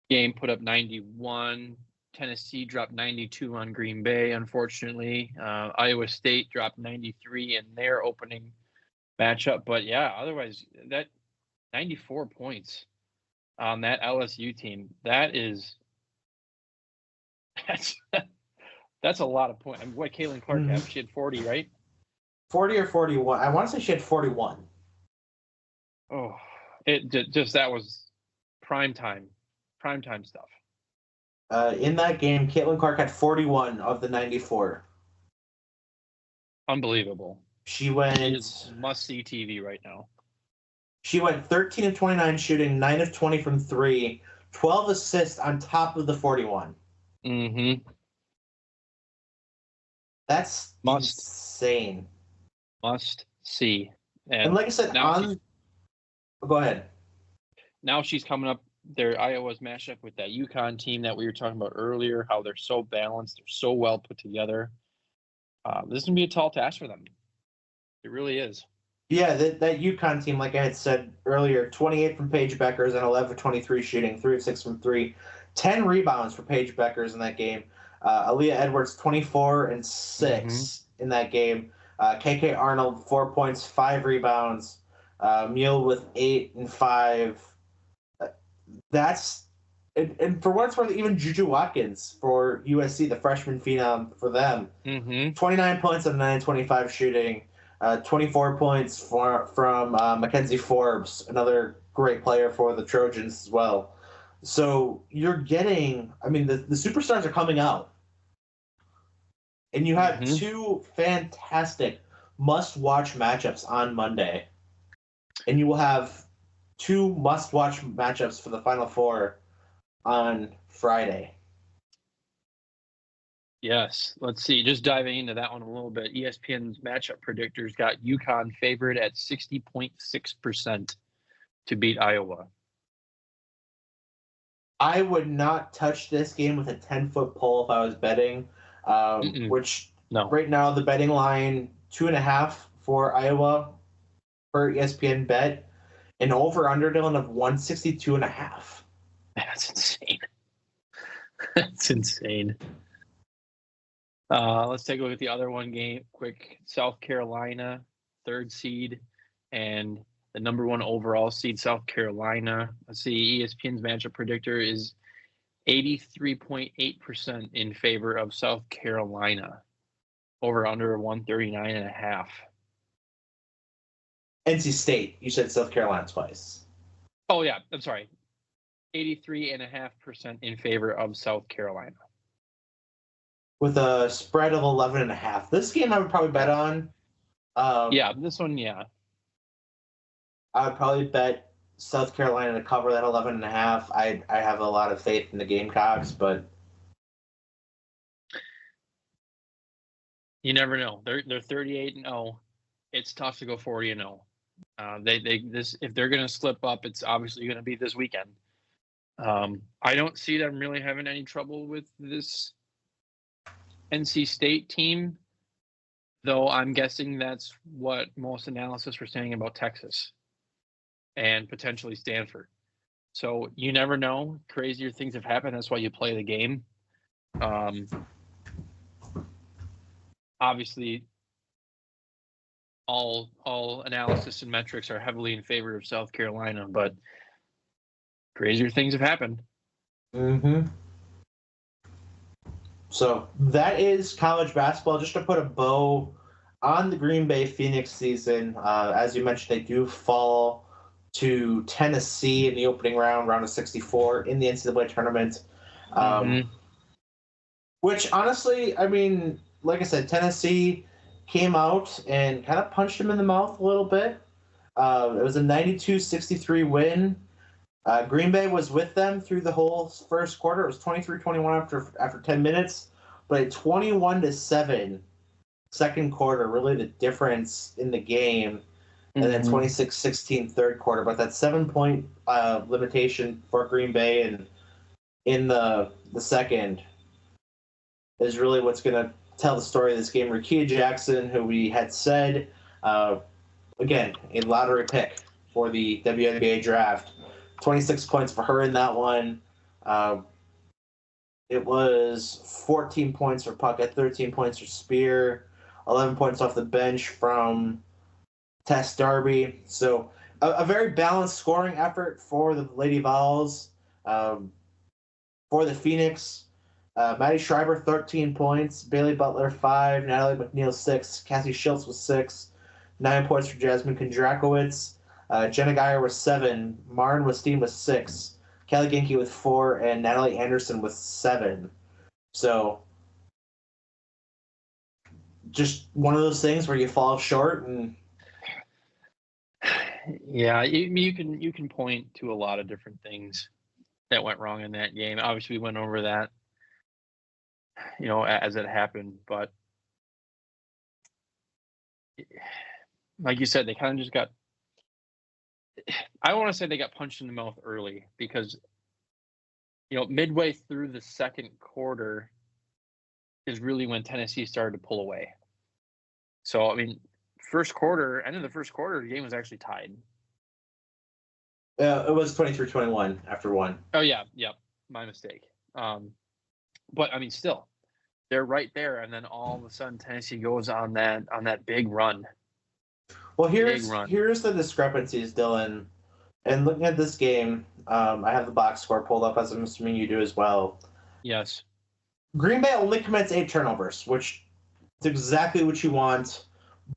game put up 91. Tennessee dropped 92 on Green Bay, unfortunately. Iowa State dropped 93 in their opening matchup. But, yeah, otherwise, that 94 points on that LSU team, that's a lot of points. I mean, what Caitlin Clark had? She had 40, right? 40 or 41. I want to say she had 41. Oh, that was prime time stuff. In that game, Caitlin Clark had 41 of the 94. Unbelievable. She went must-see TV right now. She went 13 of 29 shooting, 9 of 20 from 3, 12 assists on top of the 41. That's insane. Must see. And like I said, go ahead. Now she's coming up. Iowa's matched up with that UConn team that we were talking about earlier, how they're so balanced, they're so well put together. This is going to be a tall task for them. It really is. Yeah, that UConn team, like I had said earlier, 28 from Paige Beckers and 11 of 23 shooting, 3 of 6 from 3. 10 rebounds for Paige Beckers in that game. Aaliyah Edwards, 24 and 6 in that game. KK Arnold, 4 points, 5 rebounds. Mule with 8 and 5. And for what it's worth, even Juju Watkins for USC, the freshman phenom for them, 29 points on 9-25 shooting, 24 points from Mackenzie Forbes, another great player for the Trojans as well. So you're getting, I mean, the superstars are coming out. And you have two fantastic must-watch matchups on Monday. And you will have two must-watch matchups for the Final Four on Friday. Yes. Let's see. Just diving into that one a little bit. ESPN's matchup predictors got UConn favored at 60.6% to beat Iowa. I would not touch this game with a 10-foot pole if I was betting, which right now the betting line 2.5 for Iowa per ESPN bet, an over-under, Dylan, of 162.5. That's insane. That's insane. Let's take a look at the other one game quick. South Carolina, 3rd seed, and the number 1 overall seed, South Carolina. Let's see, ESPN's matchup predictor is 83.8% in favor of South Carolina. Over under 139.5. NC State. You said South Carolina twice. Oh, yeah. I'm sorry. 83.5% in favor of South Carolina. With a spread of 11.5. This game I would probably bet on. Yeah, this one, yeah. I would probably bet South Carolina to cover that 11.5. I have a lot of faith in the Gamecocks, but you never know. They're 38-0. It's tough to go 40-0. If they're going to slip up, it's obviously going to be this weekend. I don't see them really having any trouble with this NC State team, though I'm guessing that's what most analysis were saying about Texas and potentially Stanford. So you never know. Crazier things have happened. That's why you play the game. Obviously, all analysis and metrics are heavily in favor of South Carolina, but crazier things have happened. Mm-hmm. So that is college basketball. Just to put a bow on the Green Bay Phoenix season, as you mentioned, they do fall to Tennessee in the opening round of 64 in the NCAA tournament. Which honestly, I mean, like I said, Tennessee came out and kind of punched them in the mouth a little bit. It was a 92-63 win. Green Bay was with them through the whole first quarter. It was 23-21 after 10 minutes, but a 21-7 second quarter, really the difference in the game, and then 26-16 third quarter. But that 7-point limitation for Green Bay and in the second is really what's going to tell the story of this game. Rickea Jackson, who we had said, again, a lottery pick for the WNBA draft. 26 points for her in that one. It was 14 points for Puckett, 13 points for Spear, 11 points off the bench from Tess Darby. So a very balanced scoring effort for the Lady Vols. For the Phoenix, Maddie Schreiber, 13 points, Bailey Butler, 5, Natalie McNeil, 6, Cassie Schultz was 6, 9 points for Jasmine Kondrakowicz. Jenna Geyer was 7, Maren Westeen was 6, Kelly Genke with 4, and Natalie Anderson with 7. So just one of those things where you fall short. And yeah, you can point to a lot of different things that went wrong in that game. Obviously, we went over that, as it happened, but like you said, they kind of just got. I want to say they got punched in the mouth early because, midway through the second quarter is really when Tennessee started to pull away. So, I mean, end of the first quarter, the game was actually tied. It was 23-21 after one. Oh, yeah. Yep. My mistake. But, I mean, still, they're right there. And then all of a sudden, Tennessee goes on that big run. Well, here's the discrepancies, Dylan. And looking at this game, I have the box score pulled up, as I'm assuming you do as well. Yes. Green Bay only commits 8 turnovers, which is exactly what you want.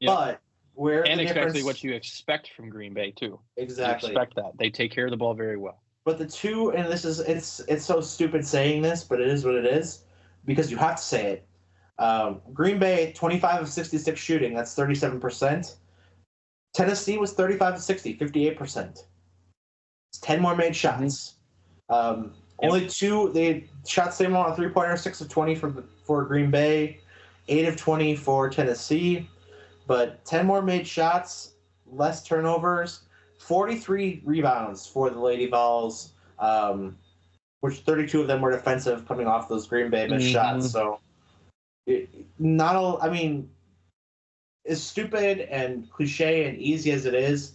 Yep. But exactly what you expect from Green Bay too. Exactly. You expect that. They take care of the ball very well. But the two, and it's so stupid saying this, but it is what it is, because you have to say it. Green Bay, 25 of 66 shooting, that's 37%. Tennessee was 35 of 60, 58%. 10 more made shots. Only two. They shot same amount of 3-pointers, 6 of 20 for Green Bay, 8 of 20 for Tennessee. But 10 more made shots, less turnovers, 43 rebounds for the Lady Vols, which 32 of them were defensive coming off those Green Bay missed shots. So, as stupid and cliche and easy as it is,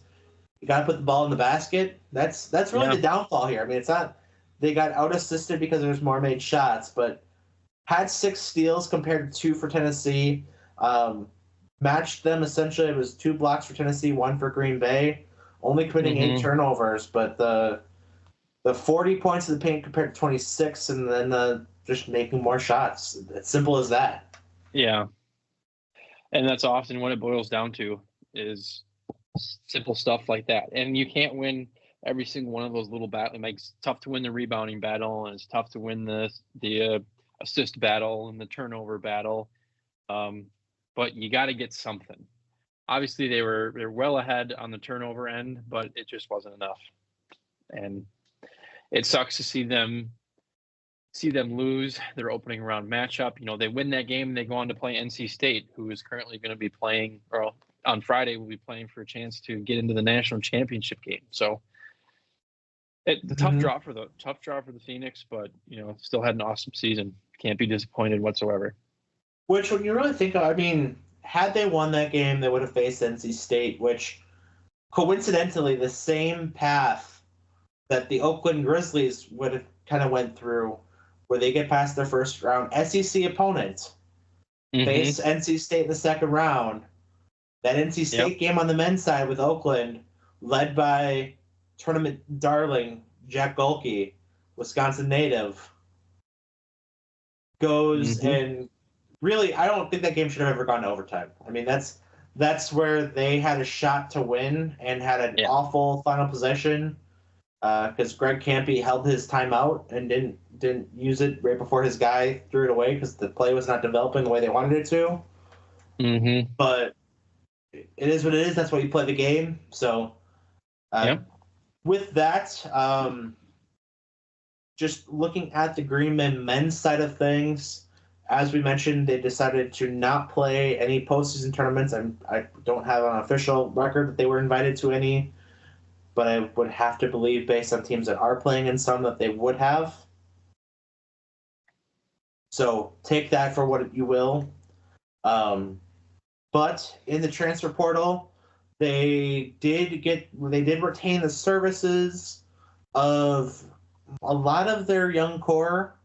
you got to put the ball in the basket. That's really the downfall here. I mean, it's not they got out-assisted because there's more made shots, but had 6 steals compared to 2 for Tennessee. Matched them essentially. It was 2 blocks for Tennessee, 1 for Green Bay. Only committing 8 turnovers, but the 40 points in the paint compared to 26, and then just making more shots. It's simple as that. Yeah, and that's often what it boils down to is simple stuff like that. And you can't win every single one of those little battles. It makes it tough to win the rebounding battle, and it's tough to win the assist battle and the turnover battle. But you got to get something. Obviously, they're well ahead on the turnover end, but it just wasn't enough. And it sucks to see them lose their opening round matchup. You know, they win that game and they go on to play NC State, who is currently going to be playing, or on Friday will be playing for a chance to get into the national championship game. So the tough draw for the Phoenix, but still had an awesome season. Can't be disappointed whatsoever. Which, when you really think of, I mean, had they won that game, they would have faced NC State, which coincidentally the same path that the Oakland Grizzlies would have kind of went through, where they get past their first round SEC opponent, face NC State in the second round. That NC State game on the men's side with Oakland, led by tournament darling Jack Golke, Wisconsin native, goes and really, I don't think that game should have ever gone to overtime. I mean, that's where they had a shot to win and had an awful final possession because Greg Campy held his timeout and didn't use it right before his guy threw it away because the play was not developing the way they wanted it to. But it is what it is. That's why you play the game. So with that, just looking at the Green Bay men's side of things, as we mentioned, they decided to not play any postseason tournaments. I don't have an official record that they were invited to any, but I would have to believe, based on teams that are playing in some, that they would have. So take that for what you will. But in the transfer portal, they did retain the services of a lot of their young core.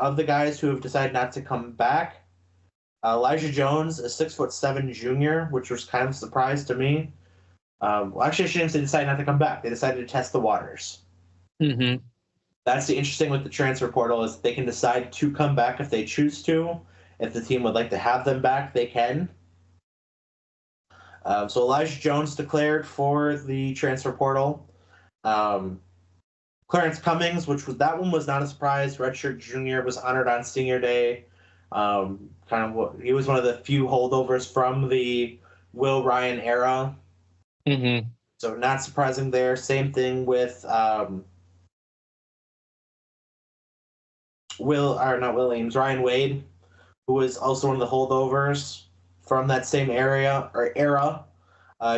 Of the guys who have decided not to come back. Elijah Jones, a 6'7" junior, which was kind of a surprise to me. Well, actually, I shouldn't say decide not to come back. They decided to test the waters. That's the interesting with the transfer portal is they can decide to come back if they choose to. If the team would like to have them back, they can. So Elijah Jones declared for the transfer portal. Clarence Cummings, that one was not a surprise. Redshirt junior was honored on senior day. He was one of the few holdovers from the Will Ryan era. So not surprising there. Same thing with Ryan Wade, who was also one of the holdovers from that same era.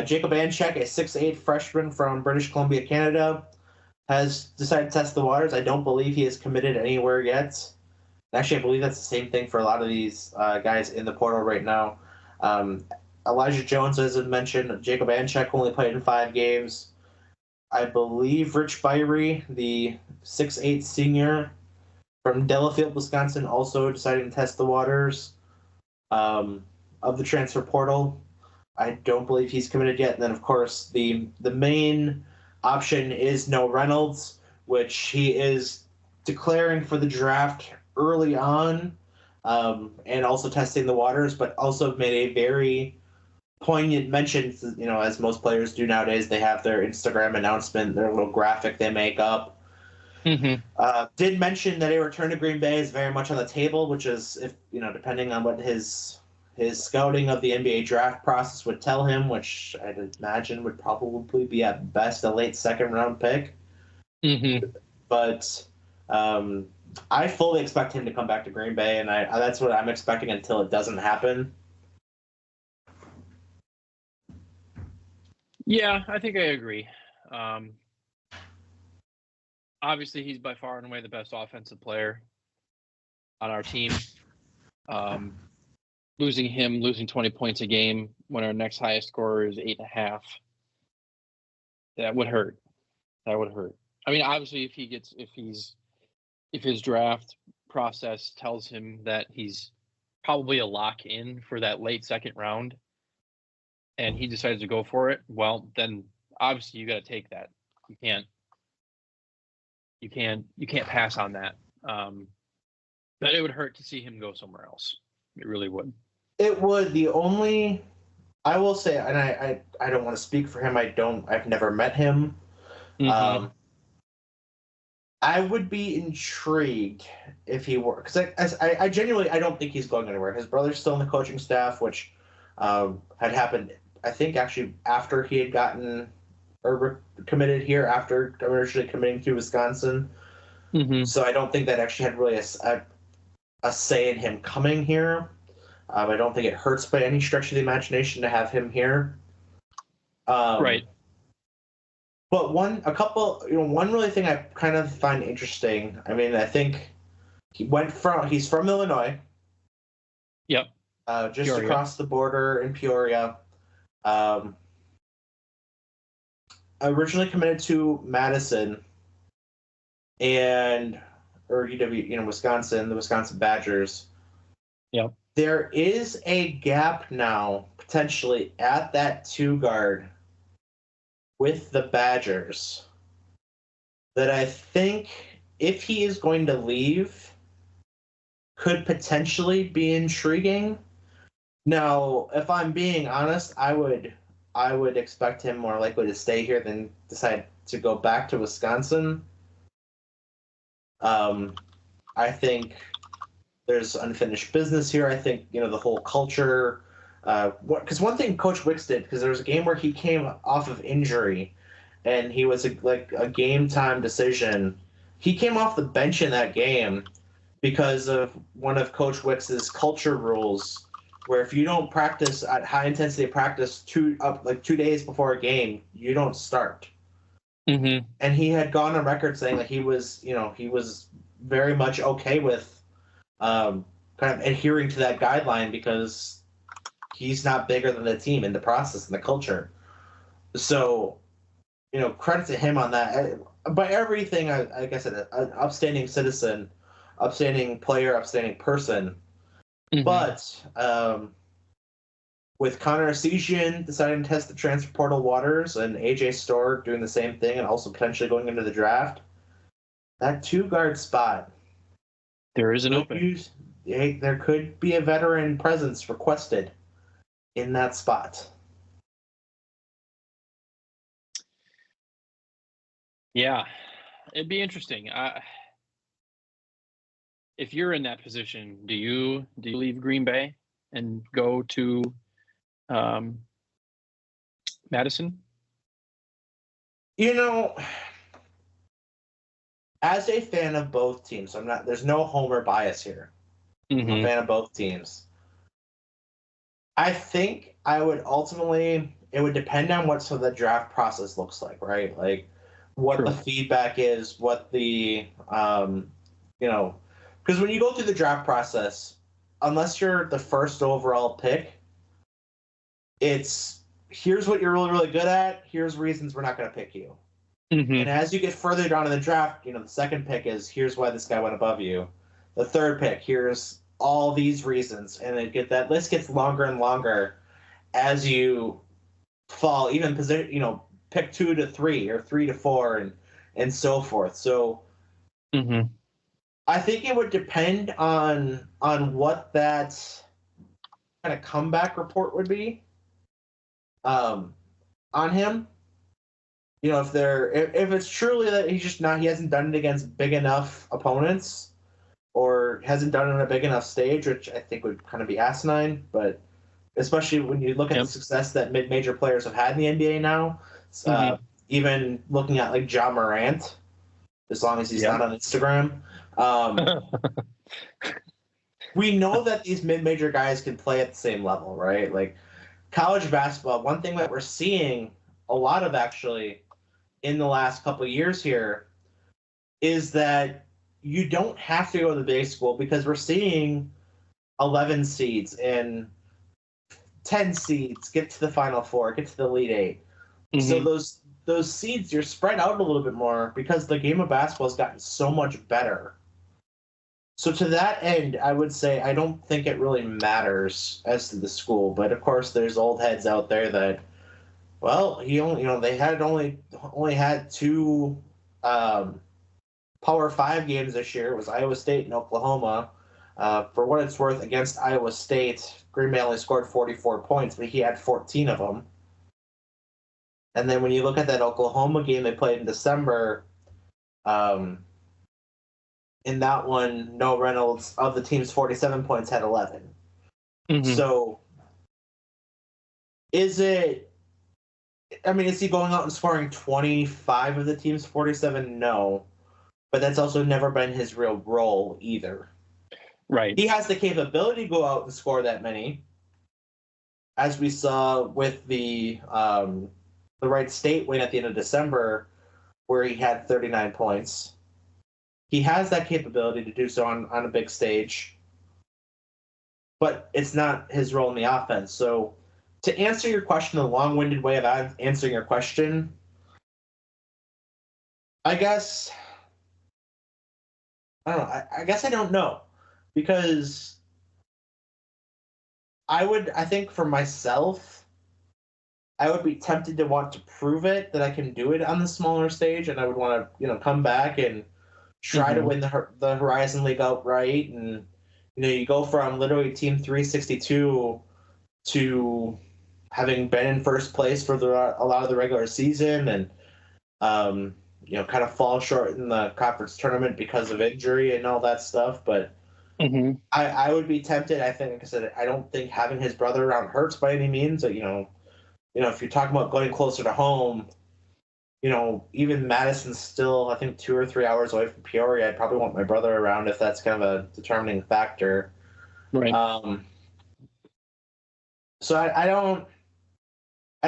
Jacob Anchek, a 6'8" freshman from British Columbia, Canada, has decided to test the waters. I don't believe he is committed anywhere yet. Actually, I believe that's the same thing for a lot of these guys in the portal right now. Elijah Jones, as I mentioned, Jacob Anchek only played in 5 games. I believe Rich Byrie, the 6'8" senior from Delafield, Wisconsin, also decided to test the waters of the transfer portal. I don't believe he's committed yet. And then, of course, the main option is Noah Reynolds, which he is declaring for the draft early on and also testing the waters, but also made a very poignant mention, as most players do nowadays. They have their Instagram announcement, their little graphic they make up. Did mention that a return to Green Bay is very much on the table, which is, if depending on what his his scouting of the NBA draft process would tell him, which I'd imagine would probably be at best a late second round pick. Mm-hmm. But I fully expect him to come back to Green Bay, and that's what I'm expecting until it doesn't happen. Yeah, I think I agree. Obviously, he's by far and away the best offensive player on our team. Losing 20 points a game when our next highest scorer is 8.5, that would hurt. I mean, obviously, if his draft process tells him that he's probably a lock in for that late second round, and he decides to go for it, well, then obviously you got to take that. You can't pass on that. But it would hurt to see him go somewhere else. It really would. It would. I will say, and I don't want to speak for him. I've never met him. Mm-hmm. I would be intrigued if he were, because I genuinely don't think he's going anywhere. His brother's still in the coaching staff, which had happened, I think, actually after he had gotten committed here, after originally committing to Wisconsin. Mm-hmm. So I don't think that actually had really a say in him coming here. I don't think it hurts by any stretch of the imagination to have him here. Right. But one really thing I kind of find interesting. I mean, I think he's from Illinois. Yep. Just Peoria. Across the border in Peoria. Originally committed to Madison or UW, Wisconsin, the Wisconsin Badgers. Yep. There is a gap now, potentially, at that 2 guard with the Badgers that I think, if he is going to leave, could potentially be intriguing. Now, if I'm being honest, I would expect him more likely to stay here than decide to go back to Wisconsin. I think there's unfinished business here. I think, the whole culture. Because one thing Coach Wicks did, because there was a game where he came off of injury, and he was a game time decision. He came off the bench in that game because of one of Coach Wicks's culture rules, where if you don't practice at high intensity practice 2 days before a game, you don't start. Mm-hmm. And he had gone on record saying that he was very much okay with kind of adhering to that guideline because he's not bigger than the team in the process and the culture. So, credit to him on that. By everything, like I said, an upstanding citizen, upstanding player, upstanding person. Mm-hmm. But with Connor Essegian deciding to test the transfer portal waters and AJ Storr doing the same thing and also potentially going into the draft, that 2 guard spot, there is an opening. There could be a veteran presence requested in that spot. Yeah, it'd be interesting. If you're in that position, do you leave Green Bay and go to Madison? As a fan of both teams, there's no homer bias here. Mm-hmm. I'm a fan of both teams. I think I would ultimately, it would depend on what the draft process looks like, right? Like what True. the feedback is, what the, because when you go through the draft process, unless you're the first overall pick, it's here's what you're really, really good at. Here's reasons we're not going to pick you. Mm-hmm. And as you get further down in the draft, the second pick is here's why this guy went above you. The third pick, here's all these reasons. And that list gets longer and longer as you fall, even position, pick 2 to 3 or 3 to 4 and so forth. So mm-hmm. I think it would depend on what that kind of comeback report would be on him. If it's truly that he hasn't done it against big enough opponents, or or hasn't done it on a big enough stage, which I think would kind of be asinine. But especially when you look at the success that mid-major players have had in the NBA now, even looking at like Ja Morant, as long as he's not on Instagram. We know that these mid-major guys can play at the same level, right? Like college basketball, one thing that we're seeing a lot of actually in the last couple of years here is that you don't have to go to the big school because we're seeing 11 seeds and 10 seeds get to the Final Four, get to the Elite Eight. So those seeds, you're spread out a little bit more because the game of basketball has gotten so much better. So to that end, I would say I don't think it really matters as to the school. But of course, there's old heads out there that, well, they had only had two Power 5 games this year. It was Iowa State and Oklahoma. For what it's worth, against Iowa State, Green Bay only scored 44 points, but he had 14 of them. And then when you look at that Oklahoma game they played in December, in that one, Noah Reynolds, of the team's 47 points, had 11. So is he going out and scoring 25 of the team's 47? No. But that's also never been his real role either. Right. He has the capability to go out and score that many, as we saw with the Wright State win at the end of December, where he had 39 points. He has that capability to do so on a big stage, but it's not his role in the offense. So to answer your question, the long-winded way of answering your question, I guess I don't know. I guess I don't know, because I think for myself, I would be tempted to want to prove it that I can do it on the smaller stage, and I would want to, come back and try to win the Horizon League outright. And you go from literally Team 362 to having been in first place for a lot of the regular season, and kind of fall short in the conference tournament because of injury and all that stuff. But I would be tempted. I think, like I said, I don't think having his brother around hurts by any means. But, if you're talking about going closer to home, even Madison's still, I think, 2 or 3 hours away from Peoria. I'd probably want my brother around if that's kind of a determining factor. Right. So I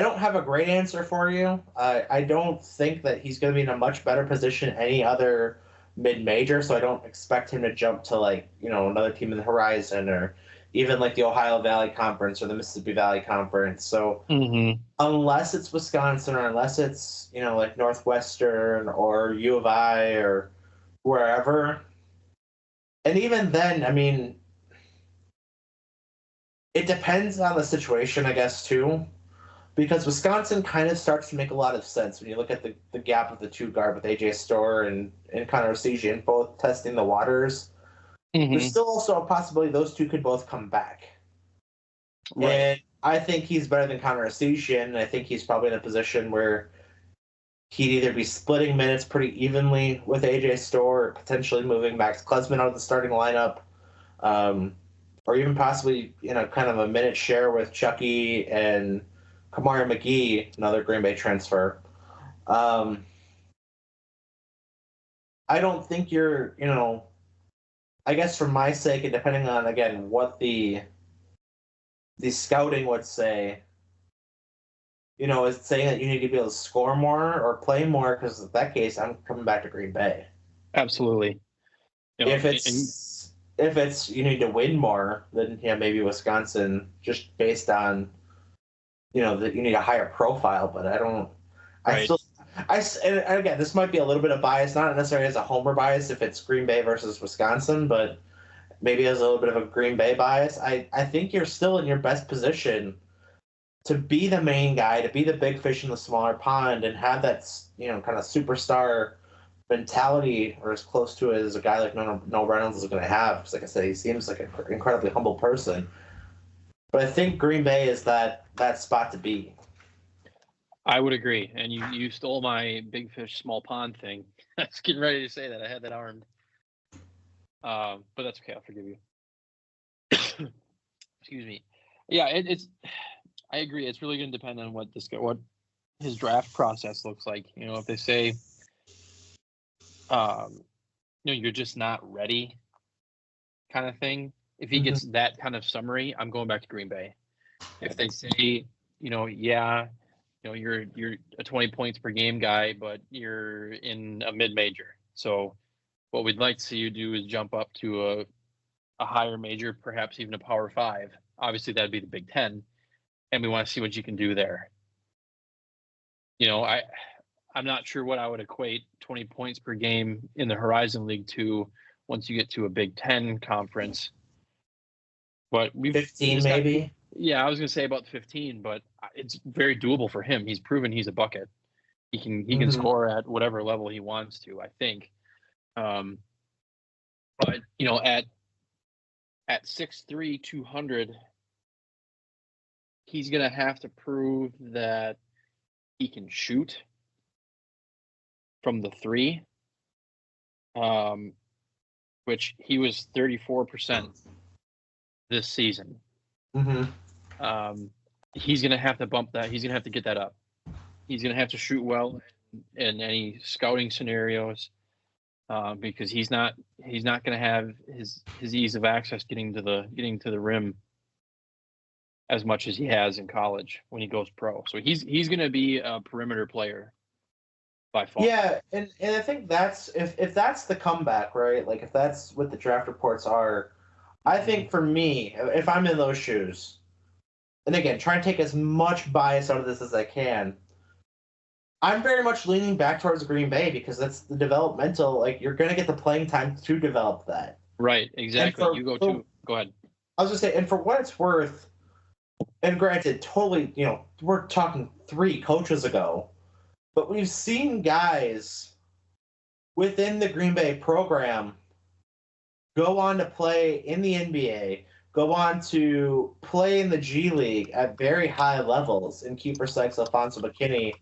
don't have a great answer for you. I don't think that he's going to be in a much better position than any other mid-major, so I don't expect him to jump to, another team in the Horizon, or even like the Ohio Valley Conference or the Mississippi Valley Conference. So unless it's Wisconsin, or unless it's, like Northwestern or U of I or wherever, and even then, I mean, it depends on the situation, I guess, too. Because Wisconsin kind of starts to make a lot of sense when you look at the gap of the two guard with AJ Storr and Connor Essegian both testing the waters. There's still also a possibility those two could both come back. Right. And I think he's better than Connor Essegian. I think he's probably in a position where he'd either be splitting minutes pretty evenly with AJ Storr, or potentially moving Max Klesman out of the starting lineup, or even possibly kind of a minute share with Chucky and Kamari McGee, another Green Bay transfer. I don't think you're, I guess for my sake, and depending on, again, what the scouting would say, is saying that you need to be able to score more or play more, because in that case, I'm coming back to Green Bay. Absolutely. If it's you need to win more, then maybe Wisconsin, just based on that you need a higher profile. But I don't. Right. And again, this might be a little bit of bias, not necessarily as a homer bias if it's Green Bay versus Wisconsin, but maybe as a little bit of a Green Bay bias. I think you're still in your best position to be the main guy, to be the big fish in the smaller pond, and have that kind of superstar mentality, or as close to it as a guy like Noah Reynolds is going to have. Because, like I said, he seems like an incredibly humble person. But I think Green Bay is that spot to be. I would agree. And you stole my big fish, small pond thing. I was getting ready to say that. I had that armed. But that's okay. I'll forgive you. Excuse me. Yeah, it's. I agree. It's really going to depend on what his draft process looks like. If they say, you're just not ready, kind of thing. If he gets that kind of summary, I'm going back to Green Bay. If they say, you're a 20 points per game guy, but you're in a mid-major. So what we'd like to see you do is jump up to a higher major, perhaps even a Power 5. Obviously, that'd be the Big Ten, and we want to see what you can do there. I'm not sure what I would equate 20 points per game in the Horizon League to once you get to a Big Ten conference. But 15 maybe. Yeah, I was going to say about 15, but it's very doable for him. He's proven he's a bucket. He can score at whatever level he wants to, I think. But at 6'3", 200, he's going to have to prove that he can shoot from the 3, which he was 34% this season. He's going to have to bump that. He's going to have to get that up. He's going to have to shoot well in any scouting scenarios because he's not going to have his ease of access getting to the rim as much as he has in college when he goes pro. So he's going to be a perimeter player by far. Yeah, and I think that's if that's the comeback, right? Like if that's what the draft reports are, I think for me, if I'm in those shoes, and again, try and take as much bias out of this as I can, I'm very much leaning back towards Green Bay because that's the developmental, like you're going to get the playing time to develop that. Right, exactly. Go ahead. I was going to say, and for what it's worth, and granted, totally, we're talking 3 coaches ago, but we've seen guys within the Green Bay program go on to play in the NBA, go on to play in the G League at very high levels in Kiefer Sykes, Alfonso McKinney,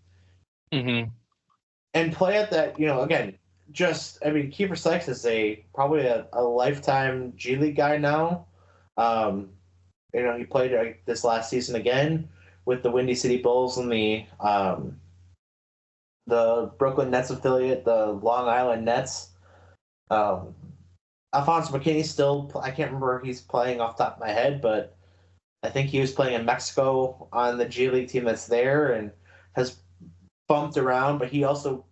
and play at that, again, Kiefer Sykes is probably a lifetime G League guy now. He played this last season again with the Windy City Bulls and the Brooklyn Nets affiliate, the Long Island Nets. Alfonso McKinney still, I can't remember if he's playing off the top of my head, but I think he was playing in Mexico on the G League team that's there and has bumped around, but he also,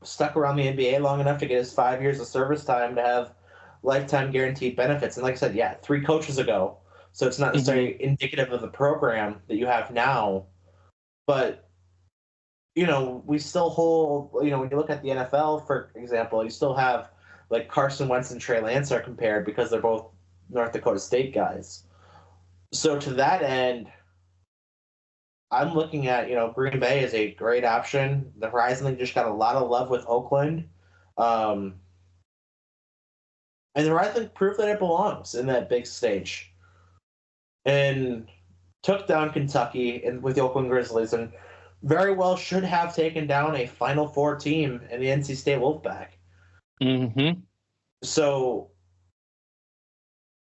stuck around the NBA long enough to get his 5 years of service time to have lifetime guaranteed benefits. And like I said, 3 coaches ago. So it's not necessarily indicative of the program that you have now. But, we still hold, when you look at the NFL, for example, you still have like Carson Wentz and Trey Lance are compared because they're both North Dakota State guys. So to that end, I'm looking at, Green Bay is a great option. The Horizon League just got a lot of love with Oakland. And the Horizon League proved that it belongs in that big stage. And took down Kentucky with the Oakland Grizzlies and very well should have taken down a Final Four team in the NC State Wolfpack. So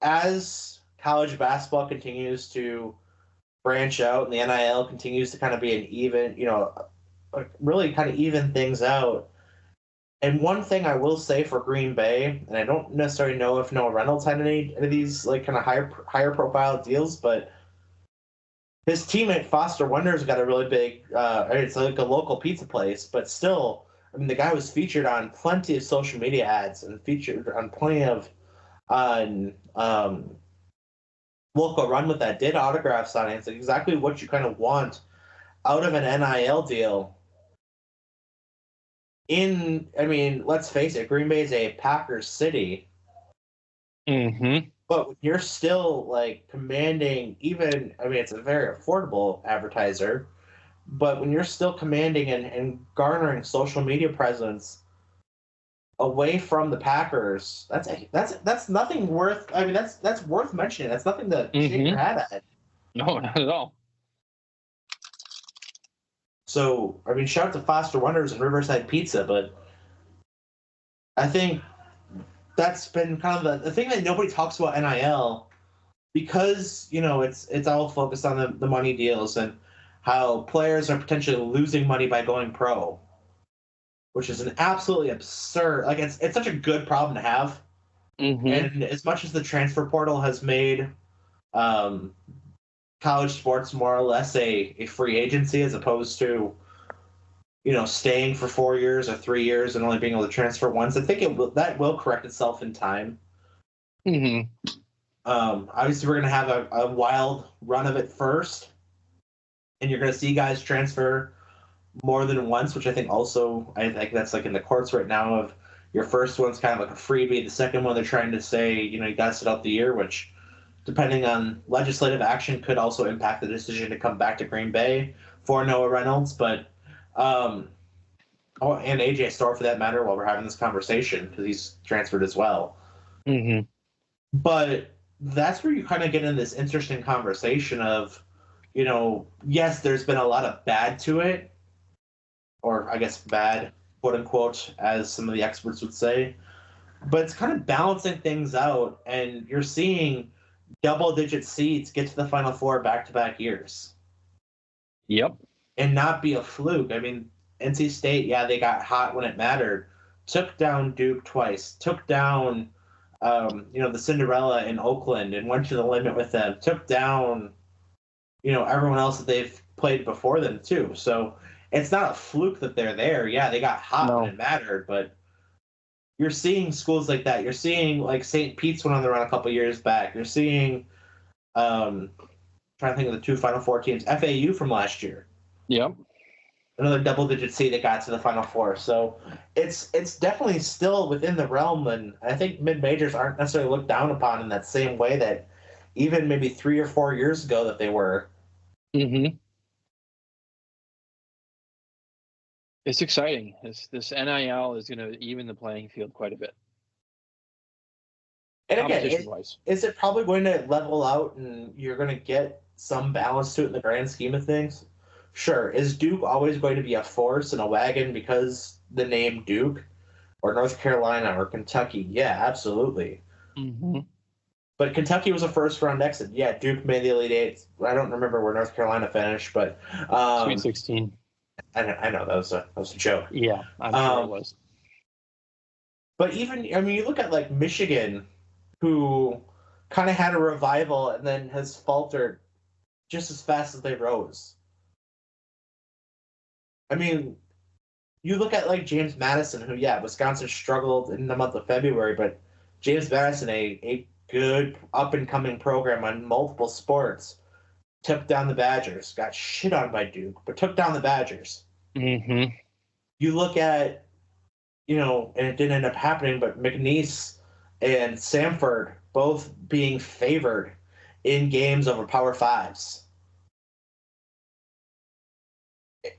as college basketball continues to branch out and the NIL continues to kind of be an even, really kind of even things out. And one thing I will say for Green Bay, and I don't necessarily know if Noah Reynolds had any of these like kind of higher profile deals, but his teammate Foster Wonders got a really big, it's like a local pizza place, but still, the guy was featured on plenty of social media ads and featured on plenty of local run with that, did autograph signings, exactly what you kind of want out of an NIL deal. Let's face it, Green Bay is a Packers city. But you're still like commanding it's a very affordable advertiser, but when you're still commanding and garnering social media presence away from the Packers, that's nothing worth. That's worth mentioning. That's nothing to shake your head at. No, not at all. So shout out to Foster Wonders and Riverside Pizza, but I think that's been kind of the thing that nobody talks about NIL, because it's all focused on the money deals and how players are potentially losing money by going pro, which is an absolutely absurd. Like it's such a good problem to have. Mm-hmm. And as much as the transfer portal has made college sports more or less a free agency as opposed to staying for 4 years or 3 years and only being able to transfer once, I think that will correct itself in time. Mm-hmm. Obviously, we're going to have a wild run of it first, and you're going to see guys transfer more than once, which I think that's like in the courts right now of your first one's kind of like a freebie. The second one, they're trying to say, you got to sit out the year, which, depending on legislative action, could also impact the decision to come back to Green Bay for Noah Reynolds. But, and AJ Storr for that matter, while we're having this conversation, because he's transferred as well. Mm-hmm. But that's where you kind of get in this interesting conversation of, yes, there's been a lot of bad to it, or I guess bad, quote unquote, as some of the experts would say. But it's kind of balancing things out, and you're seeing double-digit seeds get to the Final Four back-to-back years. Yep. And not be a fluke. I mean, NC State, yeah, they got hot when it mattered. Took down Duke twice. Took down, the Cinderella in Oakland and went to the limit with them. Took down, everyone else that they've played before them, too. So it's not a fluke that they're there. Yeah, they got hot when it mattered, but you're seeing schools like that. You're seeing, like, St. Pete's went on the run a couple years back. You're seeing, trying to think of the two Final Four teams, FAU from last year. Yep. Another double-digit seed that got to the Final Four. So it's definitely still within the realm, and I think mid-majors aren't necessarily looked down upon in that same way that even maybe 3 or 4 years ago that they were. Mm-hmm. It's exciting. This NIL is going to even the playing field quite a bit. And again, is it probably going to level out and you're going to get some balance to it in the grand scheme of things? Sure. Is Duke always going to be a force in a wagon because the name Duke, or North Carolina or Kentucky? Yeah, absolutely. Mm-hmm. But Kentucky was a first-round exit. Yeah, Duke made the Elite Eight. I don't remember where North Carolina finished, but Sweet 16. I know that was a joke. Yeah, I'm sure it was. But even, you look at like Michigan, who kind of had a revival and then has faltered just as fast as they rose. I mean, you look at like James Madison, who, yeah, Wisconsin struggled in the month of February, but James Madison, a good up-and-coming program on multiple sports, took down the Badgers, got shit on by Duke, but took down the Badgers. Mm-hmm. You look at, and it didn't end up happening, but McNeese and Samford both being favored in games over Power Fives.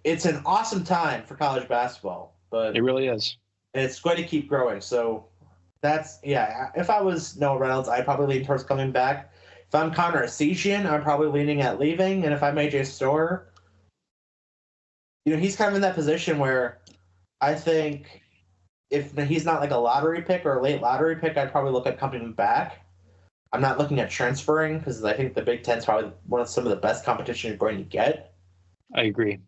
It's an awesome time for college basketball, but it really is. It's going to keep growing. So that's, yeah, if I was Noah Reynolds, I'd probably lean towards coming back. If I'm Connor Essegian, I'm probably leaning at leaving. And if I'm AJ Storr, he's kind of in that position where I think if he's not like a lottery pick or a late lottery pick, I'd probably look at coming back. I'm not looking at transferring because I think the Big Ten is probably some of the best competition you're going to get. I agree.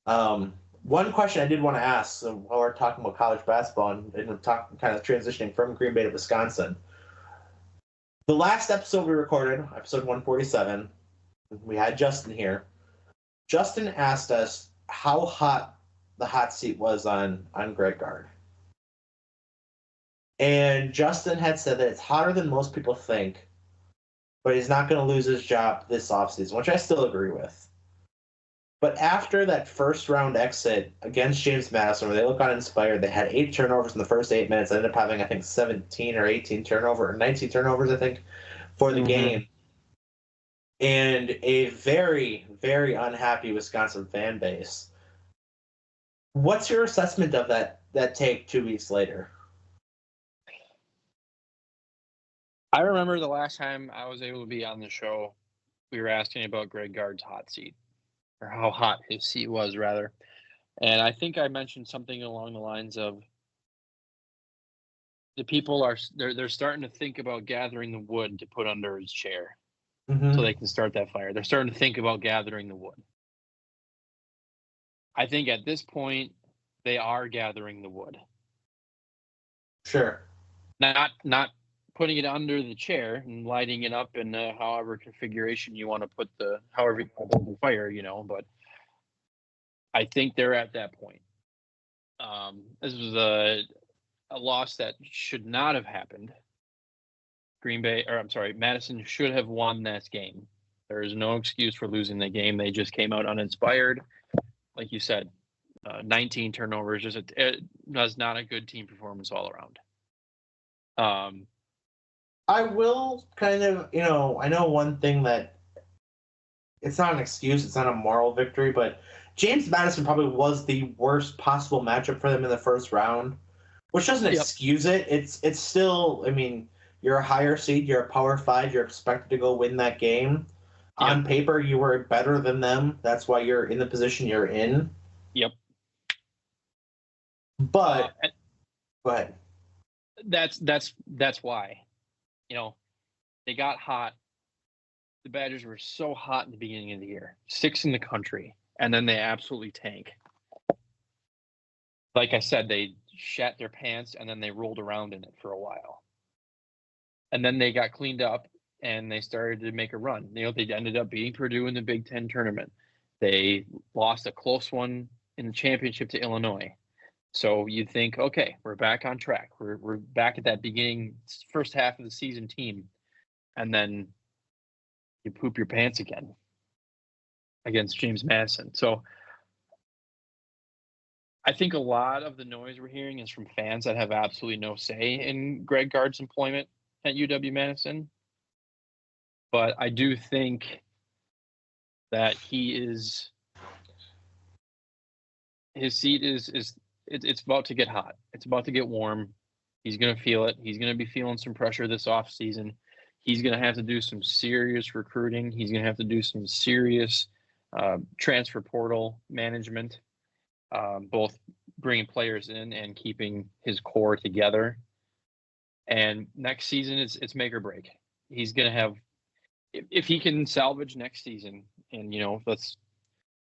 One question I did want to ask, so while we're talking about college basketball and kind of transitioning from Green Bay to Wisconsin, the last episode we recorded, episode 147, we had Justin here. Justin asked us how hot the hot seat was on Greg Gard. And Justin had said that it's hotter than most people think, but he's not going to lose his job this offseason, which I still agree with. But after that first round exit against James Madison, where they look uninspired, they had 8 turnovers in the first 8 minutes. They ended up having, I think, 17 or 18 turnovers, or 19 turnovers, I think, for the game. And a very, very unhappy Wisconsin fan base. What's your assessment of that take 2 weeks later? I remember the last time I was able to be on the show, we were asking about Greg Gard's hot seat, or how hot his seat was, rather. And I think I mentioned something along the lines of the people are they're starting to think about gathering the wood to put under his chair Mm-hmm. so they can start that fire. They're starting to think about gathering the wood. I think at this point they are gathering the wood. Sure. Not putting it under the chair and lighting it up in however configuration you want to put however you want to put the fire, but I think they're at that point. This was a loss that should not have happened. Madison should have won this game. There is no excuse for losing the game. They just came out uninspired. Like you said, 19 turnovers. It was not a good team performance all around. I will kind of, I know one thing that it's not an excuse, it's not a moral victory, but James Madison probably was the worst possible matchup for them in the first round, which doesn't excuse it. It's still, I mean, you're a higher seed, you're a Power 5, you're expected to go win that game. Yep. On paper, you were better than them. That's why you're in the position you're in. Yep. But go ahead. That's why. They got hot. The Badgers were so hot in the beginning of the year, 6th in the country, and then they absolutely tank. Like I said, they shat their pants and then they rolled around in it for a while. And then they got cleaned up and they started to make a run. They ended up beating Purdue in the Big Ten tournament. They lost a close one in the championship to Illinois. So you think, okay, we're back on track. We're back at that beginning first half of the season team. And then you poop your pants again against James Madison. So I think a lot of the noise we're hearing is from fans that have absolutely no say in Greg Gard's employment at UW-Madison. But I do think that his seat it's about to get hot. It's about to get warm. He's going to feel it. He's going to be feeling some pressure this offseason. He's going to have to do some serious recruiting. He's going to have to do some serious transfer portal management, both bringing players in and keeping his core together. And next season, it's make or break. He's going to have, if he can salvage next season and, let's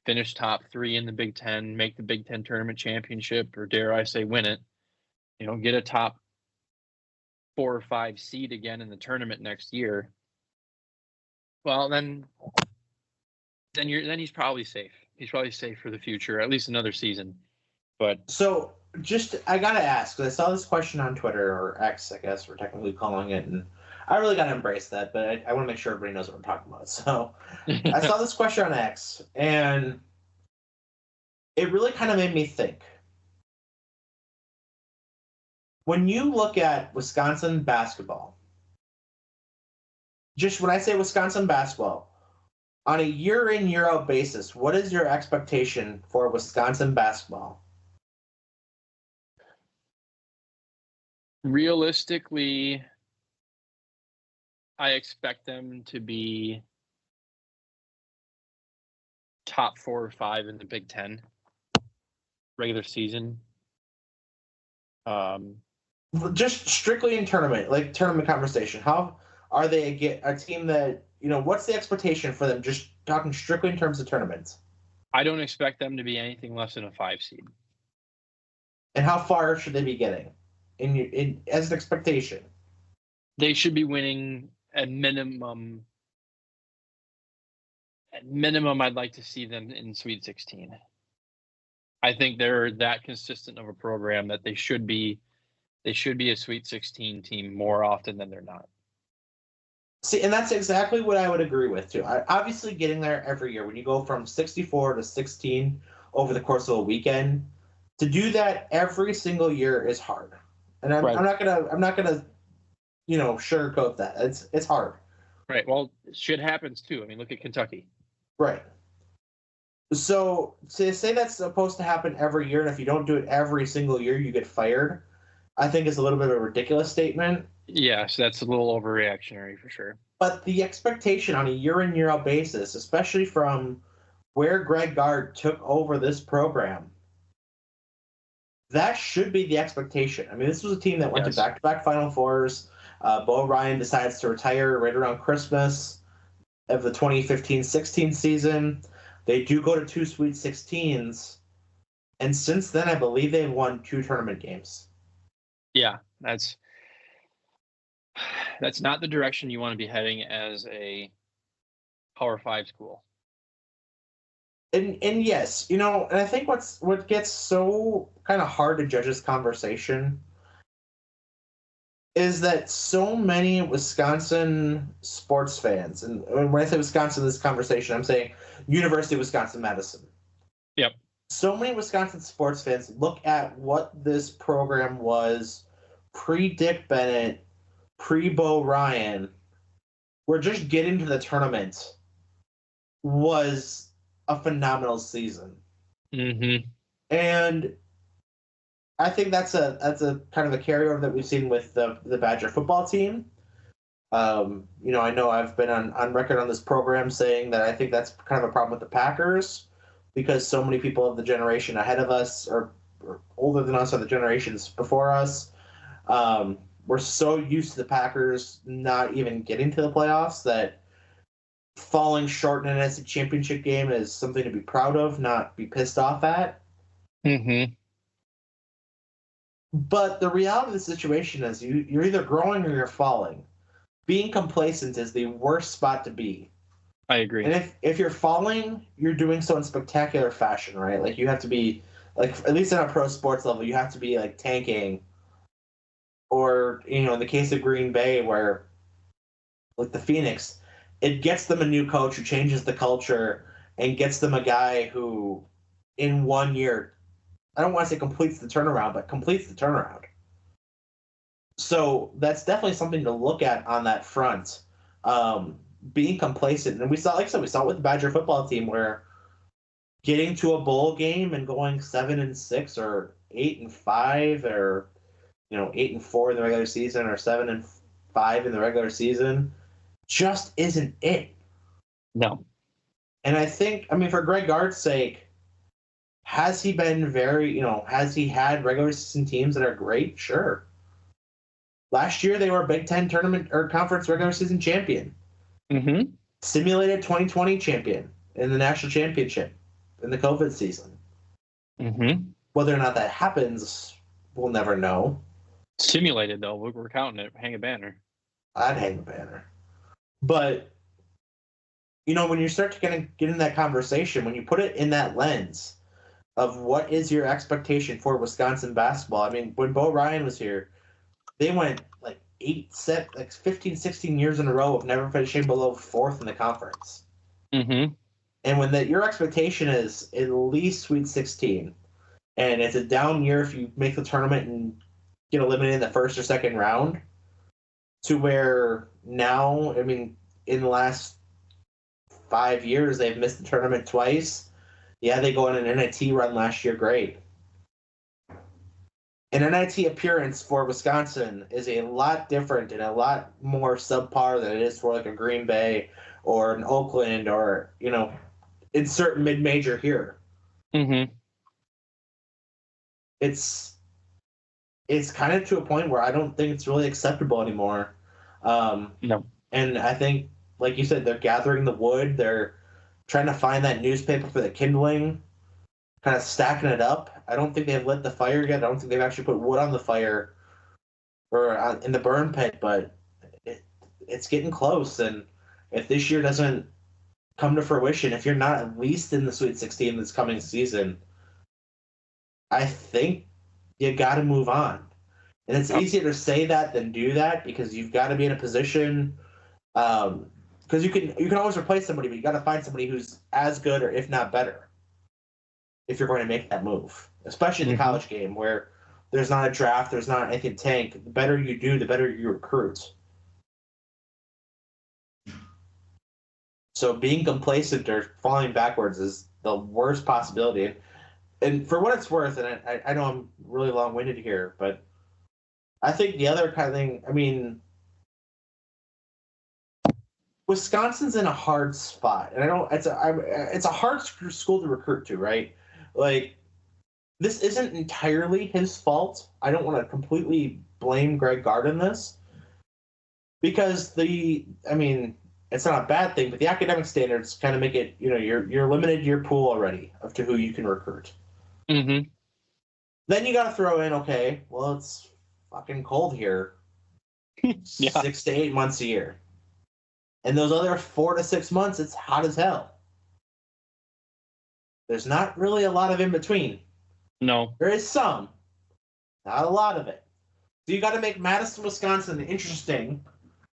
finish top 3 in the Big Ten, make the Big Ten tournament championship, or dare I say win it, get a top 4 or 5 seed again in the tournament next year. Well, then he's probably safe. He's probably safe for the future, at least another season. But so I gotta ask, because I saw this question on Twitter, or X, I guess we're technically calling it, and I really gotta embrace that, but I want to make sure everybody knows what we're talking about. So I saw this question on X, and it really kind of made me think. When you look at Wisconsin basketball, just when I say Wisconsin basketball, on a year-in, year-out basis, what is your expectation for Wisconsin basketball? Realistically, I expect them to be top 4 or 5 in the Big Ten regular season. Just strictly in tournament conversation. How are they a team that, what's the expectation for them, just talking strictly in terms of tournaments? I don't expect them to be anything less than a 5 seed. And how far should they be getting as an expectation? They should be winning at minimum. At minimum, I'd like to see them in Sweet 16. I think they're that consistent of a program that they should be a Sweet 16 team more often than they're not. See, and that's exactly what I would agree with, too. Obviously, getting there every year, when you go from 64 to 16 over the course of a weekend, to do that every single year is hard. And I'm not gonna sugarcoat that. It's hard. Right. Well, shit happens too. I mean, look at Kentucky. Right. So to say that's supposed to happen every year, and if you don't do it every single year, you get fired, I think is a little bit of a ridiculous statement. Yes, that's a little overreactionary for sure. But the expectation on a year-in, year-out basis, especially from where Greg Gard took over this program, that should be the expectation. I mean, this was a team that went to Yes. back-to-back Final Fours. Bo Ryan decides to retire right around Christmas of the 2015-16 season. They do go to 2 Sweet 16s, and since then, I believe they've won 2 tournament games. Yeah, that's not the direction you want to be heading as a Power 5 school. And yes, and I think what gets so kind of hard to judge this conversation is that so many Wisconsin sports fans, and when I say Wisconsin in this conversation, I'm saying University of Wisconsin-Madison. Yep. So many Wisconsin sports fans look at what this program was pre-Dick Bennett, pre-Bo Ryan, where just getting to the tournament was a phenomenal season. Mm-hmm. And I think that's a kind of a carryover that we've seen with the Badger football team. I know I've been on record on this program saying that I think that's kind of a problem with the Packers because so many people of the generation ahead of us or older than us or the generations before us we're so used to the Packers not even getting to the playoffs that falling short in an NCAA championship game is something to be proud of, not be pissed off at. Mm-hmm. But the reality of the situation is you're either growing or you're falling. Being complacent is the worst spot to be. I agree. And if you're falling, you're doing so in spectacular fashion, right? Like you have to be, like at least on a pro sports level, you have to be like tanking. Or, in the case of Green Bay where, like the Phoenix, it gets them a new coach who changes the culture and gets them a guy who, in 1 year, I don't want to say completes the turnaround, but completes the turnaround. So that's definitely something to look at on that front. Being complacent, and we saw it with the Badger football team where getting to a bowl game and going 7-6 or 8-5 or 8-4 in the regular season or 7-5 in the regular season just isn't it. No. And I think, for Greg Gard's sake, has he been has he had regular season teams that are great? Sure. Last year, they were a Big Ten tournament or conference regular season champion. Mm-hmm. Simulated 2020 champion in the national championship in the COVID season. Mm-hmm. Whether or not that happens, we'll never know. Simulated, though. We're counting it. Hang a banner. I'd hang a banner. But, when you start to get in that conversation, when you put it in that lens of what is your expectation for Wisconsin basketball, when Bo Ryan was here, they went like 15, 16 years in a row of never finishing below 4th in the conference. Mm-hmm. And when your expectation is at least Sweet 16, and it's a down year if you make the tournament and get eliminated in the first or second round, to where now, in the last 5 years, they've missed the tournament twice. Yeah, they go on an NIT run last year, great. An NIT appearance for Wisconsin is a lot different and a lot more subpar than it is for like a Green Bay or an Oakland or, insert mid-major here. Mm-hmm. It's kind of to a point where I don't think it's really acceptable anymore. No. And I think, like you said, they're gathering the wood. They're trying to find that newspaper for the kindling, kind of stacking it up. I don't think they've lit the fire yet. I don't think they've actually put wood on the fire or in the burn pit, but it's getting close. And if this year doesn't come to fruition, if you're not at least in the Sweet 16 this coming season, I think you got to move on. And it's easier to say that than do that because you've got to be in a position because you can always replace somebody, but you got to find somebody who's as good or if not better if you're going to make that move, especially in the college game where there's not a draft, there's not anything tank. The better you do, the better you recruit. So being complacent or falling backwards is the worst possibility. And for what it's worth, and I know I'm really long-winded here, but I think the other kind of thing, Wisconsin's in a hard spot, and it's a hard school to recruit to, right? Like this isn't entirely his fault. I don't want to completely blame Greg Gard in this because it's not a bad thing, but the academic standards kind of make it, you're limited to your pool already of to who you can recruit. Mm-hmm. Then you got to throw in, okay, well, it's fucking cold here. Yeah. 6 to 8 months a year. And those other 4 to 6 months, it's hot as hell. There's not really a lot of in between. No. There is some, not a lot of it. So you got to make Madison, Wisconsin interesting,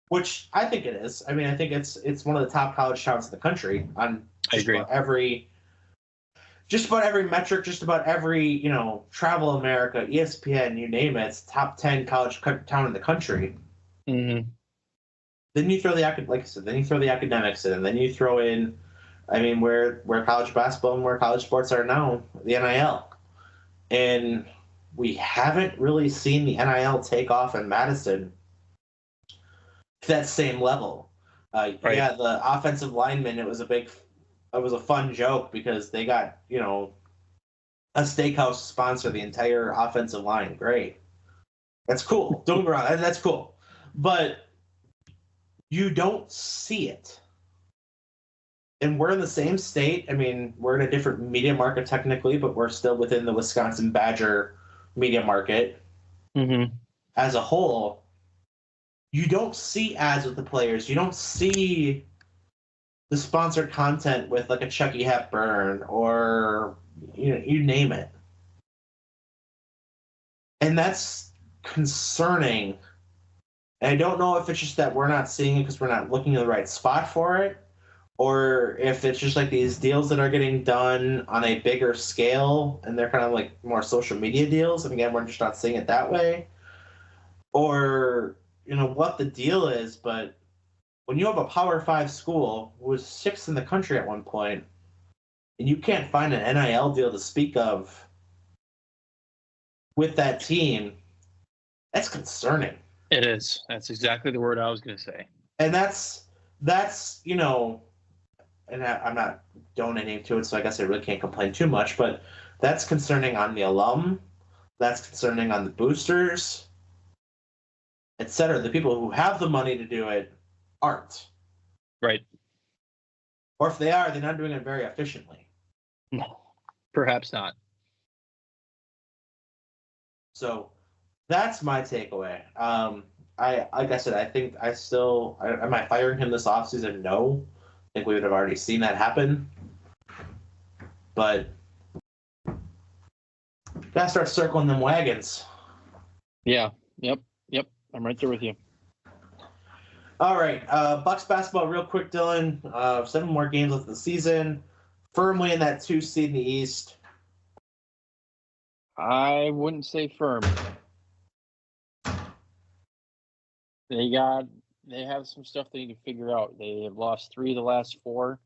which I think it is. I mean, I think it's one of the top college towns in the country on just about every metric, just about every, Travel America, ESPN, you name it, it's top 10 college town in the country. Mm-hmm. Then you throw the academics in, and then you throw in, where college basketball and where college sports are now, the NIL. And we haven't really seen the NIL take off in Madison to that same level. Right. Yeah, the offensive linemen, it was a fun joke because they got, a steakhouse sponsor the entire offensive line. Great. That's cool. Don't get me wrong, that's cool. But you don't see it. And we're in the same state. We're in a different media market technically, but we're still within the Wisconsin Badger media market. Mm-hmm. As a whole, you don't see ads with the players. You don't see the sponsored content with like a Chucky Hepburn or you name it. And that's concerning. And I don't know if it's just that we're not seeing it because we're not looking in the right spot for it, or if it's just like these deals that are getting done on a bigger scale and they're kind of like more social media deals. And again, we're just not seeing it that way. Or, what the deal is. But when you have a Power 5 school who was 6th in the country at one point, and you can't find an NIL deal to speak of with that team, that's concerning. It is. That's exactly the word I was going to say. And that's and I'm not donating to it, so I guess I really can't complain too much, but that's concerning on the alum, that's concerning on the boosters, etc. The people who have the money to do it aren't. Right. Or if they are, they're not doing it very efficiently. No, perhaps not. So that's my takeaway. Like I said, I think am I firing him this offseason? No. I think we would have already seen that happen. But gotta start circling them wagons. Yeah. Yep. I'm right there with you. All right. Bucks basketball, real quick, Dylan. 7 more games left of the season. Firmly in that 2 seed in the East. I wouldn't say firm. They have some stuff they need to figure out. They have lost 3 of the last 4.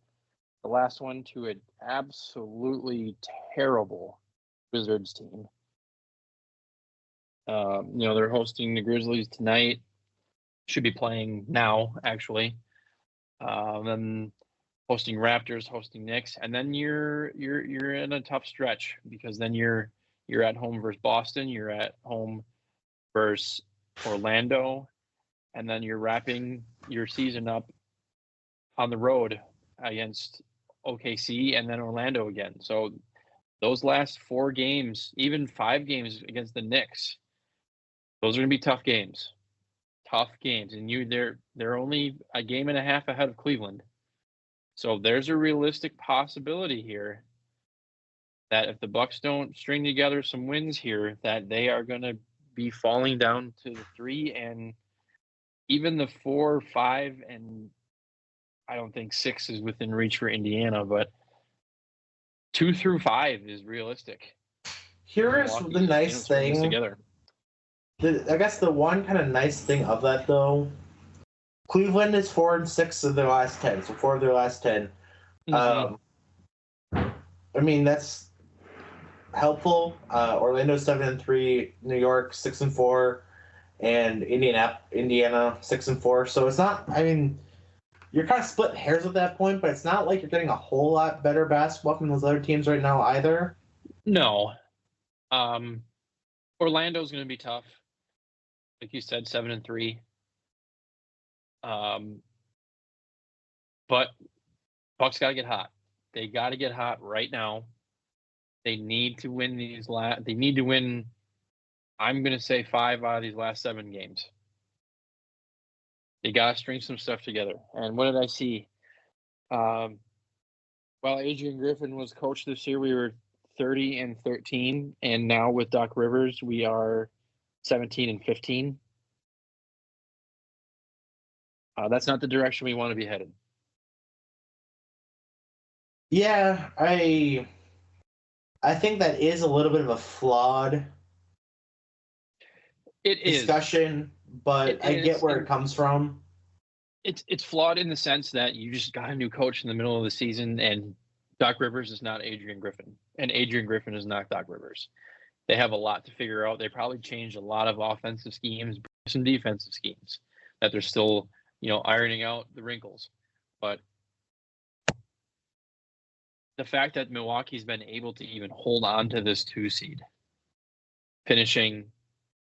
The last one to an absolutely terrible Wizards team. They're hosting the Grizzlies tonight. Should be playing now, actually. Then hosting Raptors, hosting Knicks, and then you're in a tough stretch because then you're at home versus Boston, you're at home versus Orlando, and then you're wrapping your season up on the road against OKC and then Orlando again. So those last 4 games, even 5 games against the Knicks, those are going to be tough games. And they're only a game and a half ahead of Cleveland. So there's a realistic possibility here that if the Bucks don't string together some wins here, that they are going to be falling down to the 3 and even the 4, 5, and I don't think 6 is within reach for Indiana, but 2 through 5 is realistic. Here is the nice thing. Together. I guess the one kind of nice thing of that, though, Cleveland is 4-6 of their last 10, so 4 of their last 10. Mm-hmm. That's helpful. Orlando 7-3, New York 6-4, and Indiana 6-4. So it's not. You're kind of splitting hairs at that point, but it's not like you're getting a whole lot better basketball from those other teams right now either. No. Orlando's going to be tough. Like you said, 7-3. But Bucks got to get hot. They got to get hot right now. They need to win these they need to win, I'm going to say 5 out of these last 7 games. They got to string some stuff together. And what did I see? While Adrian Griffin was coach this year, we were 30-13, and now with Doc Rivers, we are 17-15. That's not the direction we want to be headed. Yeah, I think that is a little bit of a flawed discussion, but I get where it comes from. It's flawed in the sense that you just got a new coach in the middle of the season, and Doc Rivers is not Adrian Griffin, and Adrian Griffin is not Doc Rivers. They have a lot to figure out. They probably changed a lot of offensive schemes, some defensive schemes that they're still, ironing out the wrinkles. But the fact that Milwaukee's been able to even hold on to this 2 seed, finishing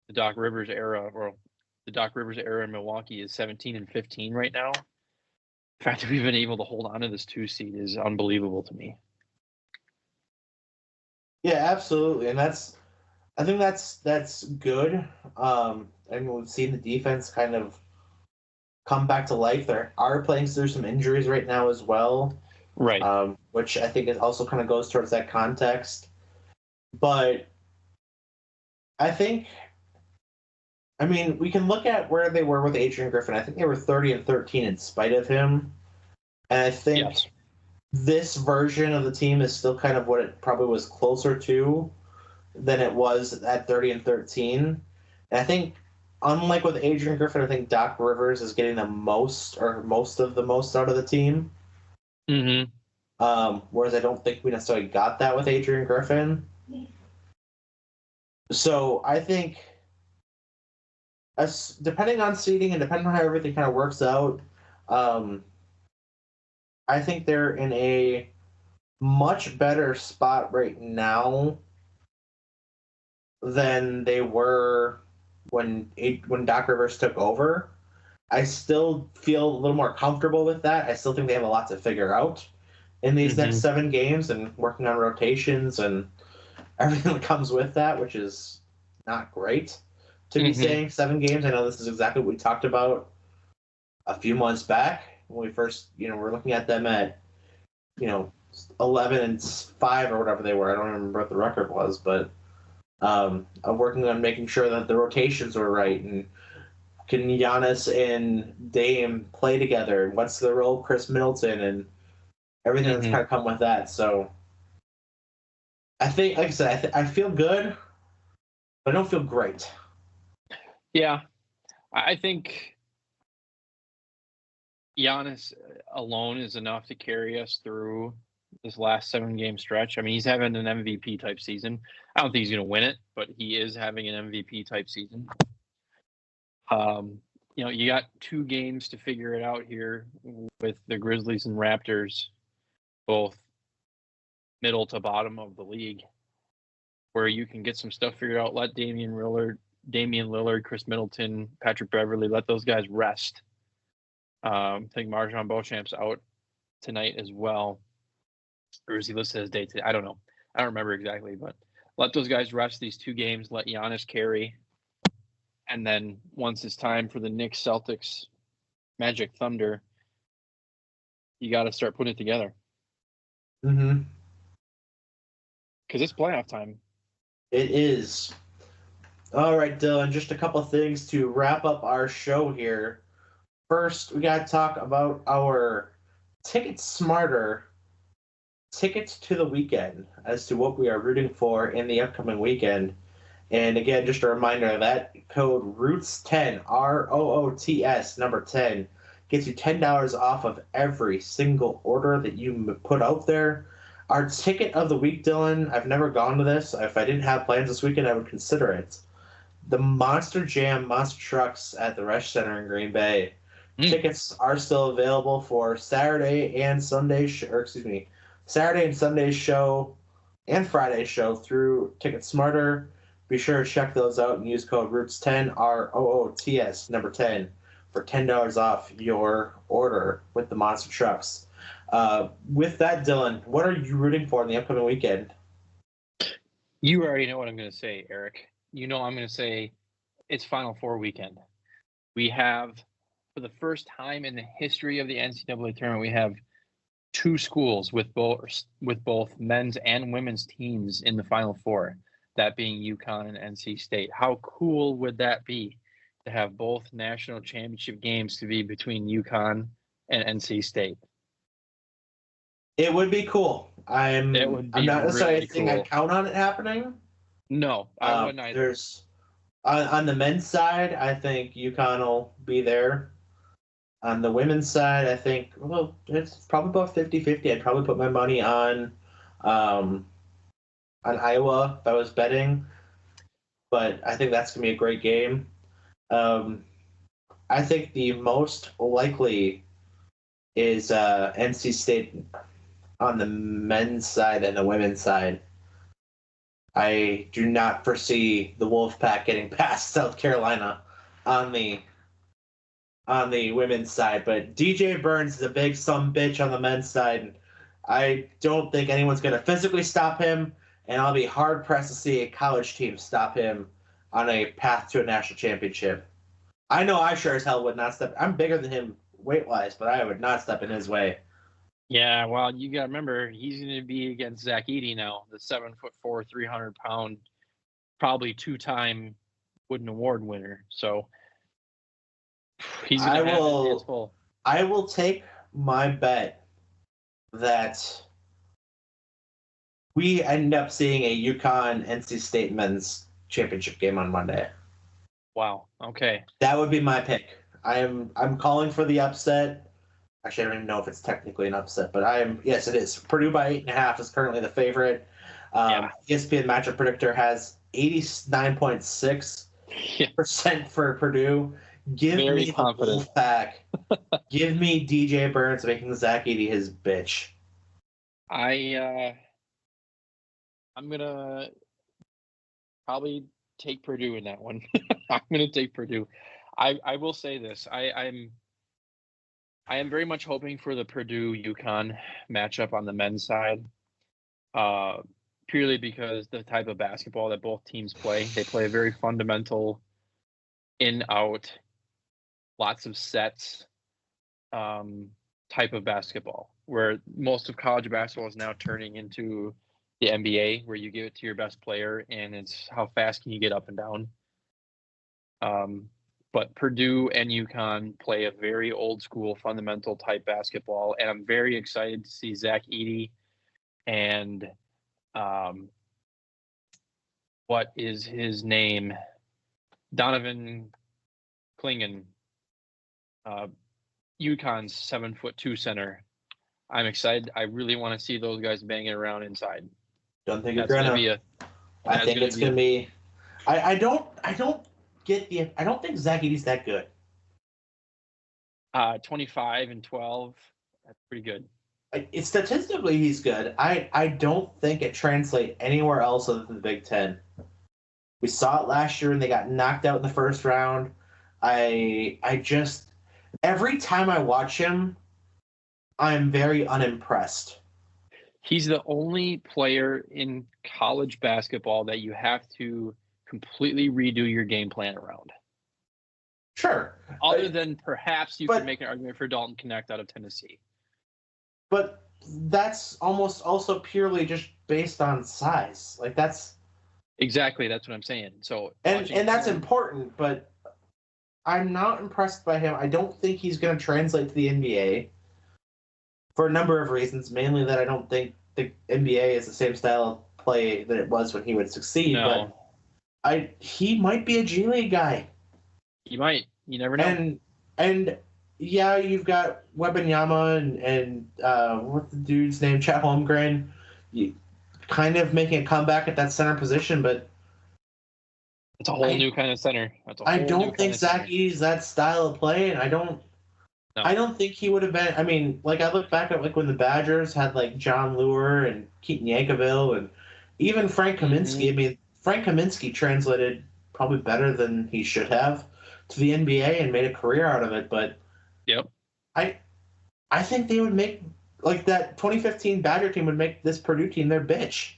the Doc Rivers era, or the Doc Rivers era in Milwaukee is 17-15 right now. The fact that we've been able to hold on to this 2 seed is unbelievable to me. Yeah, absolutely, and I think that's good. And we've seen the defense kind of come back to life. There are playing through some injuries right now as well, right? Which I think it also kind of goes towards that context. But I think, we can look at where they were with Adrian Griffin. I think they were 30-13 in spite of him, and I think this version of the team is still kind of what it probably was closer to than it was at 30-13. And I think, unlike with Adrian Griffin, I think Doc Rivers is getting the most of the most out of the team. Mm-hmm. Whereas I don't think we necessarily got that with Adrian Griffin. So I think, depending on seeding and depending on how everything kind of works out, I think they're in a much better spot right now than they were when Doc Rivers took over. I still feel a little more comfortable with that. I still think they have a lot to figure out in these next 7 games, and working on rotations and everything that comes with that, which is not great to be saying 7 games. I know this is exactly what we talked about a few months back when we first, were looking at them at, 11-5 or whatever they were. I don't remember what the record was, but I'm working on making sure that the rotations were right, and can Giannis and Dame play together, and what's the role of Chris Middleton, and everything that's kind of come with that. So I think, like I said, I feel good, but I don't feel great. Yeah, I think Giannis alone is enough to carry us through this last 7-game stretch. He's having an MVP type season. I don't think he's going to win it, but he is having an MVP type season. You got 2 games to figure it out here with the Grizzlies and Raptors, both middle to bottom of the league, where you can get some stuff figured out. Let Damian Lillard, Chris Middleton, Patrick Beverley, let those guys rest. I think Marjon Beauchamp's out tonight as well. Or is he listed as day today? I don't know. I don't remember exactly, but let those guys rest these 2 games. Let Giannis carry. And then once it's time for the Knicks, Celtics, Magic, Thunder, you got to start putting it together. Because it's playoff time. It is. All right, Dylan, just a couple things to wrap up our show here. First, we got to talk about our Ticket Smarter tickets to the weekend as to what we are rooting for in the upcoming weekend. And again, just a reminder that code ROOTS10, ROOTS number 10, gets you $10 off of every single order that you put out there. Our ticket of the week, Dylan, I've never gone to this. If I didn't have plans this weekend, I would consider it. The Monster Jam Monster Trucks at the Resch Center in Green Bay. Tickets are still available for Saturday and Sunday show. and Friday's show through Ticket Smarter. Be sure to check those out and use code ROOTS10, ROOTS, number 10, for $10 off your order with the Monster Trucks. With that, Dylan, what are you rooting for in the upcoming weekend? You already know what I'm going to say, Eric. You know I'm going to say it's Final Four weekend. We have, for the first time in the history of the NCAA tournament, we have two schools with both men's and women's teams in the Final Four, that being UConn and NC State. How cool would that be to have both national championship games to be between UConn and NC State? It would be cool. I'm not necessarily really saying cool. I count on it happening. No, I wouldn't either. There's on the men's side, I think UConn will be there. On the women's side, I think, well, it's probably about 50-50. I'd probably put my money on Iowa if I was betting. But I think that's going to be a great game. I think the most likely is NC State on the men's side and the women's side. I do not foresee the Wolfpack getting past South Carolina on the women's side, but DJ Burns is a big sumbitch on the men's side. And I don't think anyone's going to physically stop him, and I'll be hard-pressed to see a college team stop him on a path to a national championship. I know I sure as hell would not step. I'm bigger than him weight-wise, but I would not step in his way. Yeah, well, you got to remember, he's going to be against Zach Edey now, the 7'4", 300-pound, probably two-time Wooden Award winner. So he's going to have his hands full. I will take my bet that we end up seeing a UConn-NC State men's championship game on Monday. Wow. Okay. That would be my pick. I'm calling for the upset. Actually, I don't even know if it's technically an upset, but yes, it is. Purdue by 8.5 is currently the favorite. ESPN Matchup Predictor has 89.6% for Purdue. Give Very me confident. The Wolfpack. Give me DJ Burns making Zach Edey his bitch. I'm gonna probably take Purdue in that one. I'm gonna take Purdue. I will say this. I am very much hoping for the Purdue-UConn matchup on the men's side, purely because the type of basketball that both teams play. They play a very fundamental in-out, lots of sets type of basketball, where most of college basketball is now turning into the NBA, where you give it to your best player, and it's how fast can you get up and down. But Purdue and UConn play a very old school fundamental type basketball, and I'm very excited to see Zach Edey and what is his name? Donovan Clingan, UConn's 7'2" center. I'm excited. I really want to see those guys banging around inside. Don't think That's you're gonna gonna. be a. I think it's gonna be. I don't think Zach Edey's that good. 25 and 12. That's pretty good. Statistically, he's good. I don't think it translates anywhere else other than the Big Ten. We saw it last year when they got knocked out in the first round. I just every time I watch him, I'm very unimpressed. He's the only player in college basketball that you have to completely redo your game plan around. Sure. Other than perhaps you can make an argument for Dalton Knecht out of Tennessee. But that's almost also purely just based on size. Like that's exactly that's what I'm saying. So and that's important, but I'm not impressed by him. I don't think he's going to translate to the NBA for a number of reasons. Mainly that I don't think the NBA is the same style of play that it was when he would succeed. No. But he might be a G League guy. He might. You never know. And yeah, you've got Wembanyama and what's the dude's name? Chet Holmgren. Kind of making a comeback at that center position, but it's a whole new kind of center. I don't think Zach Edey's that style of play, and I don't think he would have been. I mean, like I look back at like when the Badgers had like John Lure and Keaton Yankoville, and Even Frank Kaminsky, Mhm. I mean, Frank Kaminsky translated probably better than he should have to the NBA and made a career out of it. But Yep. I I think they would make, like, that 2015 Badger team would make this Purdue team their bitch.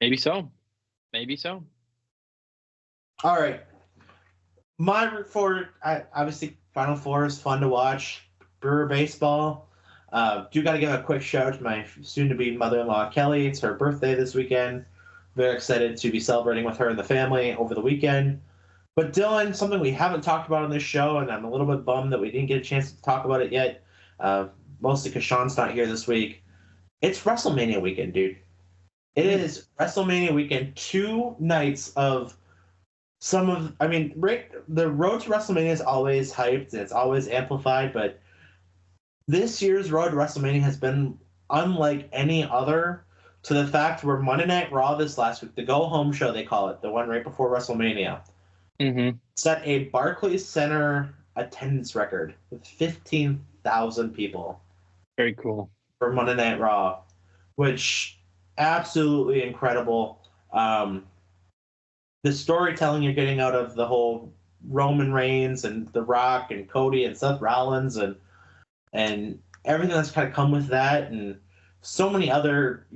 Maybe so. Maybe so. All right. My obviously, Final Four is fun to watch. Brewer baseball. Do got to give a quick shout to my soon-to-be mother-in-law, Kelly. It's her birthday this weekend. Very excited to be celebrating with her and the family over the weekend. But Dylan, something we haven't talked about on this show, and I'm a little bit bummed that we didn't get a chance to talk about it yet, mostly because Sean's not here this week. It's WrestleMania weekend, dude. It is WrestleMania weekend. 2 nights of the road to WrestleMania is always hyped and it's always amplified, but this year's road to WrestleMania has been unlike any other, to the fact where Monday Night Raw this last week, the go home show they call it, the one right before WrestleMania, set a Barclays Center attendance record with 15,000 people. Very cool. For Monday Night Raw, which absolutely incredible. The storytelling you're getting out of the whole Roman Reigns and The Rock and Cody and Seth Rollins and everything that's kind of come with that, and so many other,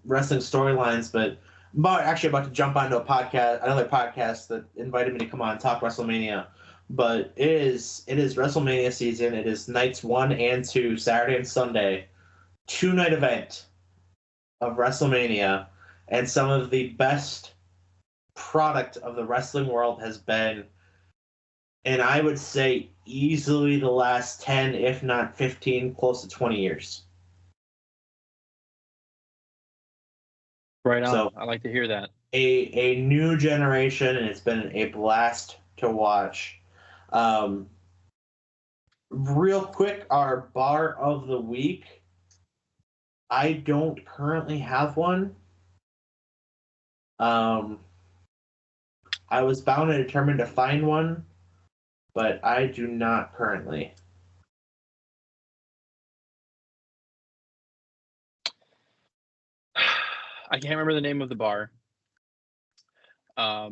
wrestling storylines. But I'm actually about to jump onto another podcast that invited me to come on and talk WrestleMania. But it is WrestleMania season. It is nights 1 and 2, Saturday and Sunday, 2-night event of WrestleMania, and some of the best product of the wrestling world has been, and I would say easily the last 10, if not 15, close to 20 years. Right on. So I like to hear that. A new generation, and it's been a blast to watch. Real quick, our bar of the week. I don't currently have one. I was bound and determined to find one, but I do not currently. I can't remember the name of the bar. I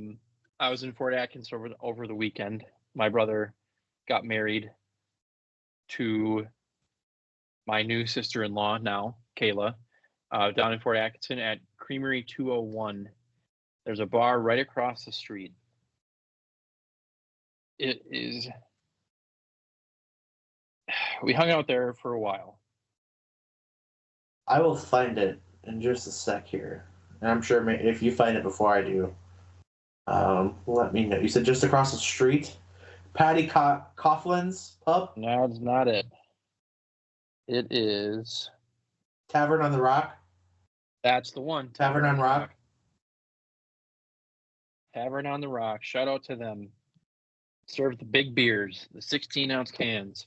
was in Fort Atkins over the weekend. My brother got married to my new sister-in-law now, Kayla, down in Fort Atkinson at Creamery 201. There's a bar right across the street. It is. We hung out there for a while. I will find it in just a sec here. And I'm sure if you find it before I do, let me know. You said just across the street? Patty Coughlin's Pub? No, it's not it. It is Tavern on the Rock? That's the one. Tavern on Rock? Tavern on the Rock. Shout out to them. Serve the big beers, the 16-ounce cans.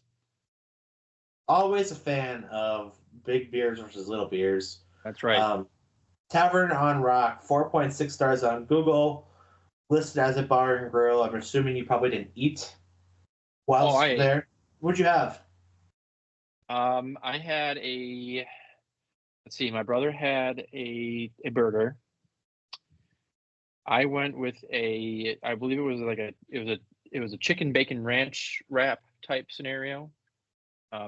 Always a fan of big beers versus little beers. That's right. Tavern on Rock, 4.6 stars on Google, listed as a bar and grill. I'm assuming you probably didn't eat whilst there. What'd you have? I had let's see, my brother had a burger. I went with I believe it was a chicken bacon ranch wrap type scenario.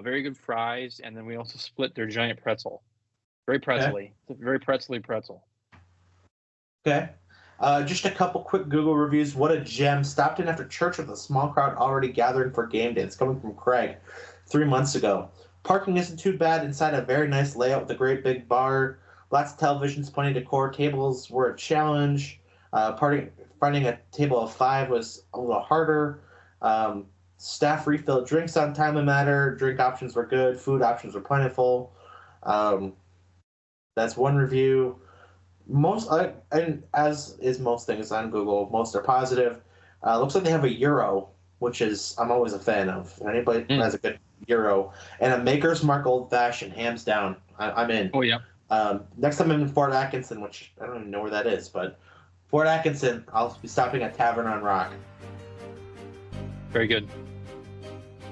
Very good fries, and then we also split their giant pretzel. Very pretzely. Okay. Very pretzely pretzel. Okay. Just a couple quick Google reviews. What a gem. Stopped in after church with a small crowd already gathering for game day. It's coming from Craig 3 months ago. Parking isn't too bad. Inside a very nice layout with a great big bar. Lots of televisions, plenty of decor. Tables were a challenge. Finding a table of 5 was a little harder. Staff refilled drinks on time and matter. Drink options were good. Food options were plentiful. That's one review. And as is most things on Google, most are positive. Looks like they have a Euro, which is I'm always a fan of. Anybody has a good Euro, and a Maker's Mark Old Fashioned, hands down. I'm in. Oh yeah. Next time I'm in Fort Atkinson, which I don't even know where that is, but Fort Atkinson, I'll be stopping at Tavern on Rock. Very good.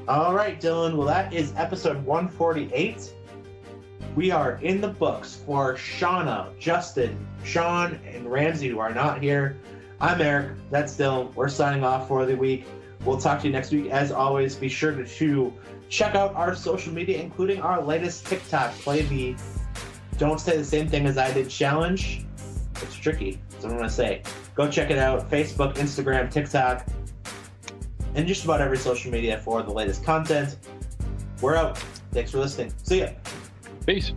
All right, Dylan. Well, that is episode 148. we are in the books for Shauna, Justin, Sean, and Ramsey, who are not here. I'm Eric. That's Dylan. We're signing off for the week. We'll talk to you next week. As always, be sure to check out our social media, including our latest TikTok. Play the Don't Say the Same Thing as I Did challenge. It's tricky. That's what I'm going to say. Go check it out. Facebook, Instagram, TikTok, and just about every social media for the latest content. We're out. Thanks for listening. See ya. Peace.